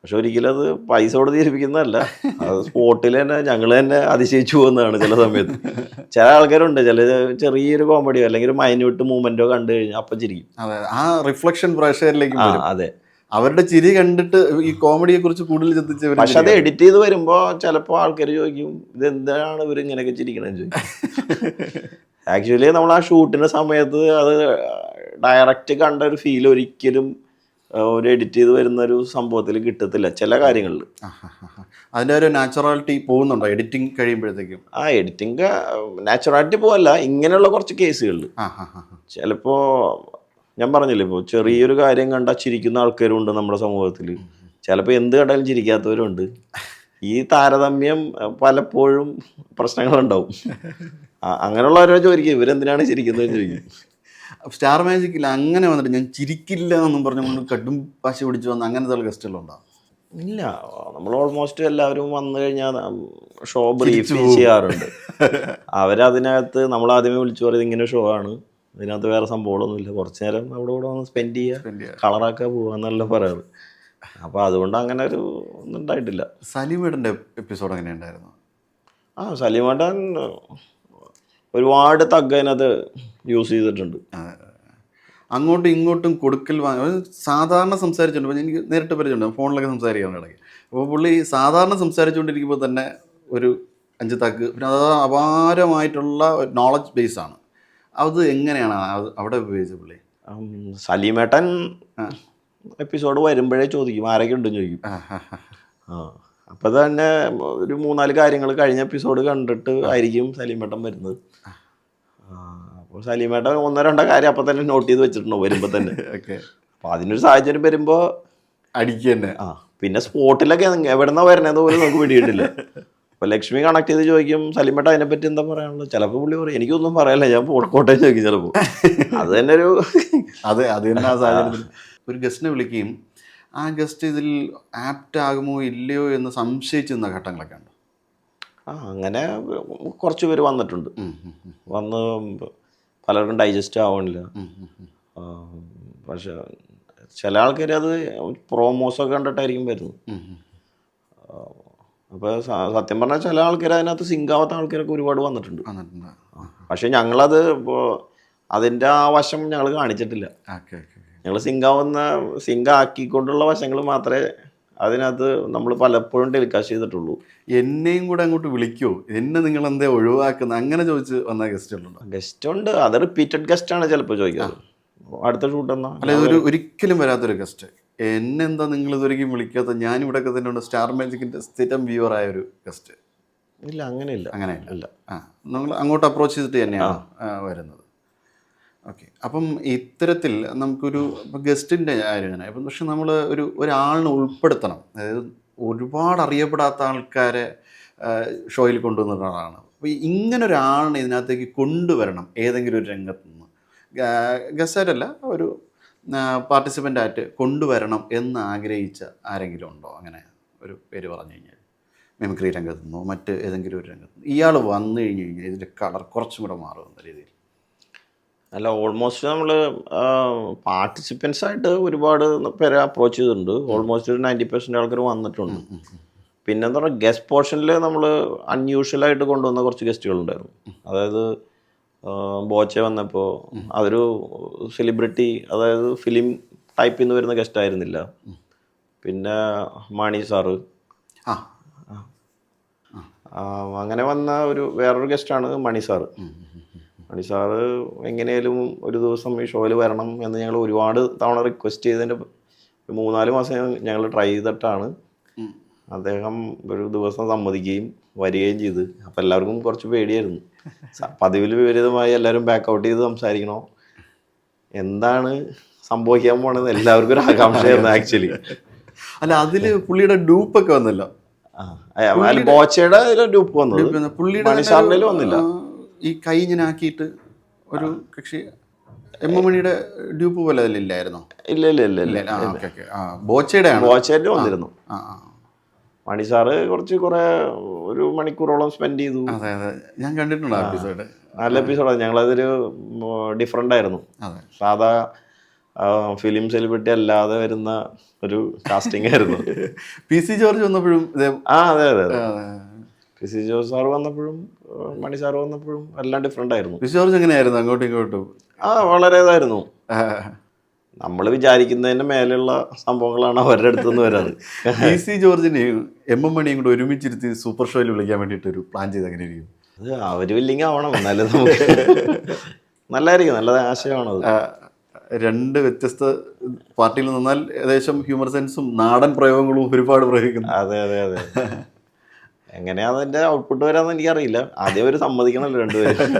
പക്ഷെ ഒരിക്കലും അത് പൈസ കൊടുത്ത് ചിരിപ്പിക്കുന്നതല്ല, അത് സ്പോട്ടിൽ തന്നെ ഞങ്ങൾ തന്നെ അതിശയിച്ചു പോകുന്നതാണ് ചില സമയത്ത്. ചില ആൾക്കാരുണ്ട് ചില ചെറിയൊരു കോമഡിയോ അല്ലെങ്കിൽ ഒരു മൈന്യൂട്ട് മൂവ്മെന്റോ കണ്ടു കഴിഞ്ഞാൽ അപ്പം ചിരിക്കും. ആ റിഫ്ലക്ഷൻ പ്രേക്ഷകരിലേക്ക്. അതെ, അവരുടെ ചിരി കണ്ടിട്ട് ഈ കോമഡിയെ കുറിച്ച് കൂടുതൽ ചിന്തിച്ച്. പക്ഷെ അത് എഡിറ്റ് ചെയ്ത് വരുമ്പോൾ ചിലപ്പോൾ ആൾക്കാർ ചോദിക്കും ഇത് എന്താണ് ഇവർ ഇങ്ങനെയൊക്കെ ചിരിക്കണമെന്ന് ചോദിക്കും. ആക്ച്വലി നമ്മൾ ആ ഷൂട്ടിന്റെ സമയത്ത് അത് ഡയറക്റ്റ് കണ്ട ഒരു ഫീൽ ഒരിക്കലും ഒരു എഡിറ്റ് ചെയ്ത് വരുന്ന ഒരു സംഭവത്തിൽ കിട്ടത്തില്ല ചില കാര്യങ്ങളിൽ. അതിൻ്റെ ഒരു നാച്ചുറാലിറ്റി പോകുന്നുണ്ടോ എഡിറ്റിംഗ് കഴിയുമ്പോഴത്തേക്കും? എഡിറ്റിംഗ് നാച്ചുറാലിറ്റി പോകല്ല, ഇങ്ങനെയുള്ള കുറച്ച് കേസുകളിൽ ചിലപ്പോൾ ഞാൻ പറഞ്ഞില്ലേ, ഇപ്പോൾ ചെറിയൊരു കാര്യം കണ്ടാൽ ചിരിക്കുന്ന ആൾക്കാരുണ്ട് നമ്മുടെ സമൂഹത്തിൽ. ചിലപ്പോൾ എന്ത് കണ്ടാലും ചിരിക്കാത്തവരുണ്ട്. ഈ താരതമ്യം പലപ്പോഴും പ്രശ്നങ്ങളുണ്ടാവും. അങ്ങനെയുള്ളവരോ ചോദിക്കും ഇവരെന്തിനാണ് ചിരിക്കുന്നതെന്ന് ചോദിക്കും. സ്റ്റാർ മാജിക്കിൽ അങ്ങനെ വന്നിട്ട് ഞാൻ ചിരിക്കില്ല എന്നും പറഞ്ഞുകൊണ്ട് കടും പശ പിടിച്ച് വന്ന അങ്ങനത്തെ ഗസ്റ്റുകളുണ്ടോ? ഇല്ല, നമ്മൾ ഓൾമോസ്റ്റ് എല്ലാവരും വന്നു കഴിഞ്ഞാൽ ഷോ ബ്രീഫ് ചെയ്യാറുണ്ട്. അവരതിനകത്ത് നമ്മൾ ആദ്യമേ വിളിച്ചു പറയുന്നത് ഇങ്ങനെ ഷോ ആണ്, ഇതിനകത്ത് വേറെ സംഭവങ്ങളൊന്നുമില്ല, കുറച്ച് നേരം അവിടെ ഇവിടെ വന്ന് സ്പെൻഡ് ചെയ്യുക, കളറാക്കുക, പോവുക എന്നല്ല പറയാറ്. അപ്പോൾ അതുകൊണ്ട് അങ്ങനെ ഒരു ഒന്നും ഉണ്ടായിട്ടില്ല. സലീമേട്ടൻ്റെ എപ്പിസോഡ് എങ്ങനെ ഉണ്ടായിരുന്നു? സലീമേട്ടൻ ഒരുപാട് തഗ് അതിനകത്ത് യൂസ് ചെയ്തിട്ടുണ്ട്. അങ്ങോട്ടും ഇങ്ങോട്ടും കൊടുക്കൽ വാങ്ങി സാധാരണ സംസാരിച്ചുകൊണ്ട് എനിക്ക് നേരിട്ട് പരിചയമുണ്ട്, ഫോണിലൊക്കെ സംസാരിക്കാൻ ഇടയ്ക്ക്. അപ്പോൾ പുള്ളി സാധാരണ സംസാരിച്ചുകൊണ്ടിരിക്കുമ്പോൾ തന്നെ ഒരു 5 തഗ്, പിന്നെ അത് അപാരമായിട്ടുള്ള നോളജ് ബേസാണ്. അത് എങ്ങനെയാണ് അവിടെ ഉപയോഗിച്ചത് പുള്ളി? സലീമേട്ടൻ എപ്പിസോഡ് വരുമ്പോഴേ ചോദിക്കും ആരൊക്കെ ഉണ്ടെന്ന് ചോദിക്കും. അപ്പോൾ തന്നെ ഒരു 3-4 കാര്യങ്ങൾ കഴിഞ്ഞ എപ്പിസോഡ് കണ്ടിട്ട് ആയിരിക്കും സലീമേട്ടൻ വരുന്നത്. അപ്പോൾ സലീമേട്ടൻ 1-2 കാര്യം അപ്പം തന്നെ നോട്ട് ചെയ്ത് വെച്ചിട്ടുണ്ടോ വരുമ്പോൾ തന്നെ. അപ്പോൾ അതിനൊരു സാഹചര്യം വരുമ്പോൾ അടിക്കുക തന്നെ. പിന്നെ സ്പോട്ടിലൊക്കെ എവിടെന്നാ വരണത് പോലും നമുക്ക് പിടിയിട്ടില്ല. അപ്പോൾ ലക്ഷ്മി കണക്ട് ചെയ്ത് ചോദിക്കും സലീമേട്ടൻ അതിനെപ്പറ്റി എന്താ പറയാനുള്ളത്. ചിലപ്പോൾ പുള്ളി പറയും എനിക്കൊന്നും പറയാനില്ല, ഞാൻ കോട്ടയം ചോദിക്കും ചിലപ്പോൾ. അത് തന്നെ ഒരു അത് തന്നെ ആ സാഹചര്യത്തിൽ ഒരു ഗസ്റ്റിനെ വിളിക്കുകയും ആ ഗസ്റ്റ് ഇതിൽ ആപ്റ്റ് ആകുമോ ഇല്ലയോ എന്ന് സംശയിച്ചു നിന്ന ഘട്ടങ്ങളൊക്കെ ഉണ്ട്. അങ്ങനെ കുറച്ച് പേര് വന്നിട്ടുണ്ട്. വന്ന് പലർക്കും ഡൈജസ്റ്റ് ആവണില്ല. പക്ഷെ ചില ആൾക്കാർ അത് പ്രോമോസൊക്കെ കണ്ടിട്ടായിരിക്കും വരുന്നത്. അപ്പോൾ സത്യം പറഞ്ഞാൽ ചില ആൾക്കാർ അതിനകത്ത് സിങ്കാവാത്ത ആൾക്കാരൊക്കെ ഒരുപാട് വന്നിട്ടുണ്ട്. പക്ഷെ ഞങ്ങളത് ഇപ്പോൾ അതിൻ്റെ ആ വശം ഞങ്ങൾ കാണിച്ചിട്ടില്ല. ഞങ്ങൾ സിങ്ക് ആക്കിക്കൊണ്ടുള്ള വശങ്ങൾ മാത്രമേ അതിനകത്ത് നമ്മൾ പലപ്പോഴും ടെലികാസ്റ്റ് ചെയ്തിട്ടുള്ളൂ. എന്നെയും കൂടെ അങ്ങോട്ട് വിളിക്കുമോ, എന്നെ നിങ്ങൾ എന്തേ ഒഴിവാക്കുന്നത്, അങ്ങനെ ചോദിച്ച് വന്ന ഗസ്റ്റുകളുണ്ടോ? ഗസ്റ്റ് ഉണ്ട്, അത് റിപ്പീറ്റഡ് ഗസ്റ്റാണ് ചിലപ്പോൾ ചോദിക്കുന്നത്. അടുത്ത ഷൂട്ട് എന്നാ അല്ല, ഇതൊരു ഒരിക്കലും വരാത്തൊരു ഗസ്റ്റ്, എന്നെന്താ നിങ്ങൾ ഇതുവരെയും വിളിക്കാത്ത, ഞാനിവിടെയൊക്കെ തന്നെ ഉണ്ട് സ്റ്റാർ മാജിക്കിൻ്റെ സ്ഥിരം വ്യൂവർ ആയ ഒരു ഗസ്റ്റ്? ഇല്ല, അങ്ങനെയില്ല. അങ്ങനെയില്ല. നമ്മൾ അങ്ങോട്ട് അപ്രോച്ച് ചെയ്തിട്ട് തന്നെയാണ് വരുന്നത്. ഓക്കെ. അപ്പം ഇത്തരത്തിൽ നമുക്കൊരു ഗസ്റ്റിൻ്റെ കാര്യമാണ് ഇപ്പം. പക്ഷെ നമ്മൾ ഒരാളിനെ ഉൾപ്പെടുത്തണം. അതായത് ഒരുപാട് അറിയപ്പെടാത്ത ആൾക്കാരെ ഷോയിൽ കൊണ്ടുവന്നതാണ്. അപ്പോൾ ഇങ്ങനെ ഒരാളിനെ ഇതിനകത്തേക്ക് കൊണ്ടുവരണം ഏതെങ്കിലും ഒരു രംഗത്ത് നിന്ന്, ഗസ്റ്റായിട്ടല്ല, ഒരു പാർട്ടിസിപ്പൻ്റായിട്ട് കൊണ്ടുവരണം എന്ന് ആഗ്രഹിച്ച ആരെങ്കിലും ഉണ്ടോ? അങ്ങനെ ഒരു പേര് പറഞ്ഞു കഴിഞ്ഞാൽ, മിമിക്രി രംഗത്തു നിന്നോ മറ്റ് ഏതെങ്കിലും ഒരു രംഗത്ത് നിന്ന് ഇയാൾ വന്നു കഴിഞ്ഞ് കഴിഞ്ഞാൽ ഇതിൻ്റെ കളർ കുറച്ചും കൂടെ മാറുമെന്ന രീതിയിൽ? അല്ല, ഓൾമോസ്റ്റ് നമ്മൾ പാർട്ടിസിപ്പൻസ് ആയിട്ട് ഒരുപാട് പേരെ അപ്രോച്ച് ചെയ്തിട്ടുണ്ട്. ഓൾമോസ്റ്റ് ഒരു 90% ആൾക്കാർ വന്നിട്ടുണ്ട്. പിന്നെ എന്താ പറയുക, ഗസ്റ്റ് പോർഷനിൽ നമ്മൾ അൺയൂഷ്വലായിട്ട് കൊണ്ടുവന്ന കുറച്ച് ഗസ്റ്റുകളുണ്ടായിരുന്നു. അതായത് ബോച്ചെ വന്നപ്പോൾ അതൊരു സെലിബ്രിറ്റി, അതായത് ഫിലിം ടൈപ്പിൽ നിന്ന് വരുന്ന ഗസ്റ്റ് ആയിരുന്നില്ല. പിന്നെ മണി സാറ്, അങ്ങനെ വന്ന വേറൊരു ഗസ്റ്റാണ് മണി സാറ്. മണി സാറ് എങ്ങനെയാലും ഒരു ദിവസം ഈ ഷോയിൽ വരണം എന്ന് ഞങ്ങൾ ഒരുപാട് തവണ റിക്വസ്റ്റ് ചെയ്തതിൻ്റെ 3-4 മാസം ഞങ്ങൾ ട്രൈ ചെയ്തിട്ടാണ് അദ്ദേഹം ഒരു ദിവസം സമ്മതിക്കുകയും വരികയും ചെയ്ത്. അപ്പോൾ എല്ലാവർക്കും കുറച്ച് പേടിയായിരുന്നു. പതിവിൽ വിപരീതമായി എല്ലാവരും ബാക്കൗട്ട് ചെയ്ത് സംസാരിക്കണോ, എന്താണ് സംഭവിക്കാൻ പോണെന്ന് എല്ലാവർക്കും ഒരു ആകാംക്ഷയായിരുന്നു ആക്ച്വലി. അല്ല, അതിൽ പുള്ളിയുടെ ഡൂപ്പൊക്കെ വന്നല്ലോ. ബോച്ചയുടെ ഡൂപ്പ് വന്നത്, പുള്ളിയുടെ മണി സാറിൻ്റെ വന്നില്ല. ഈ കൈ ഇങ്ങനെ ആക്കിയിട്ട് ഒരു കക്ഷി എം എം മണിയുടെ ഡ്യൂപ്പ് പോലെ അതിലില്ലായിരുന്നോ? ഇല്ല. ബോച്ചയുടെ വന്നിരുന്നു. മണി സാറ് കുറെ ഒരു മണിക്കൂറോളം സ്പെൻഡ് ചെയ്തു. അതെ, ഞാൻ കണ്ടിട്ടുണ്ട് ആ എപ്പിസോഡ്. നല്ല എപ്പിസോഡാണ്. ഞങ്ങളതൊരു ഡിഫറെൻ്റ് ആയിരുന്നു. സാധാ ഫിലിം സെലിബ്രിറ്റി അല്ലാതെ വരുന്ന ഒരു കാസ്റ്റിംഗ് ആയിരുന്നു. PC ജോർജ് വന്നപ്പോഴും അതെ. PC ജോർജ് സാർ വന്നപ്പോഴും മണി സാർ വന്നപ്പോഴും എല്ലാം ഡിഫറെൻ്റ് ആയിരുന്നു. PC ജോർജ് എങ്ങനെയായിരുന്നു അങ്ങോട്ടും ഇങ്ങോട്ടും? വളരെ ഇതായിരുന്നു. നമ്മൾ വിചാരിക്കുന്നതിൻ്റെ മേലെയുള്ള സംഭവങ്ങളാണ് അവരുടെ അടുത്തുനിന്ന് വരാറ്. PC ജോർജിനെയും എം എം മണിയും കൂടെ ഒരുമിച്ചിരുത്തി സൂപ്പർ ഷോയിൽ വിളിക്കാൻ വേണ്ടിയിട്ട് ഒരു പ്ലാൻ ചെയ്ത് എങ്ങനെ ഇരിക്കും? അത് അവർ വില്ലിങ് ആവണം, എന്നാലും നമുക്ക് നല്ലതായിരിക്കും. നല്ല ആശയമാണത്. രണ്ട് വ്യത്യസ്ത പാർട്ടിയിൽ നിന്നാൽ ഏകദേശം ഹ്യൂമർ സെൻസും നാടൻ പ്രയോഗങ്ങളും ഒരുപാട് പ്രയോഗിക്കുന്നു. അതെ. എങ്ങനെയാണ് അതിൻ്റെ ഔട്ട്പുട്ട് വരാമെന്ന് എനിക്കറിയില്ല. ആദ്യം അവർ സമ്മതിക്കണമല്ലോ രണ്ടുപേരും.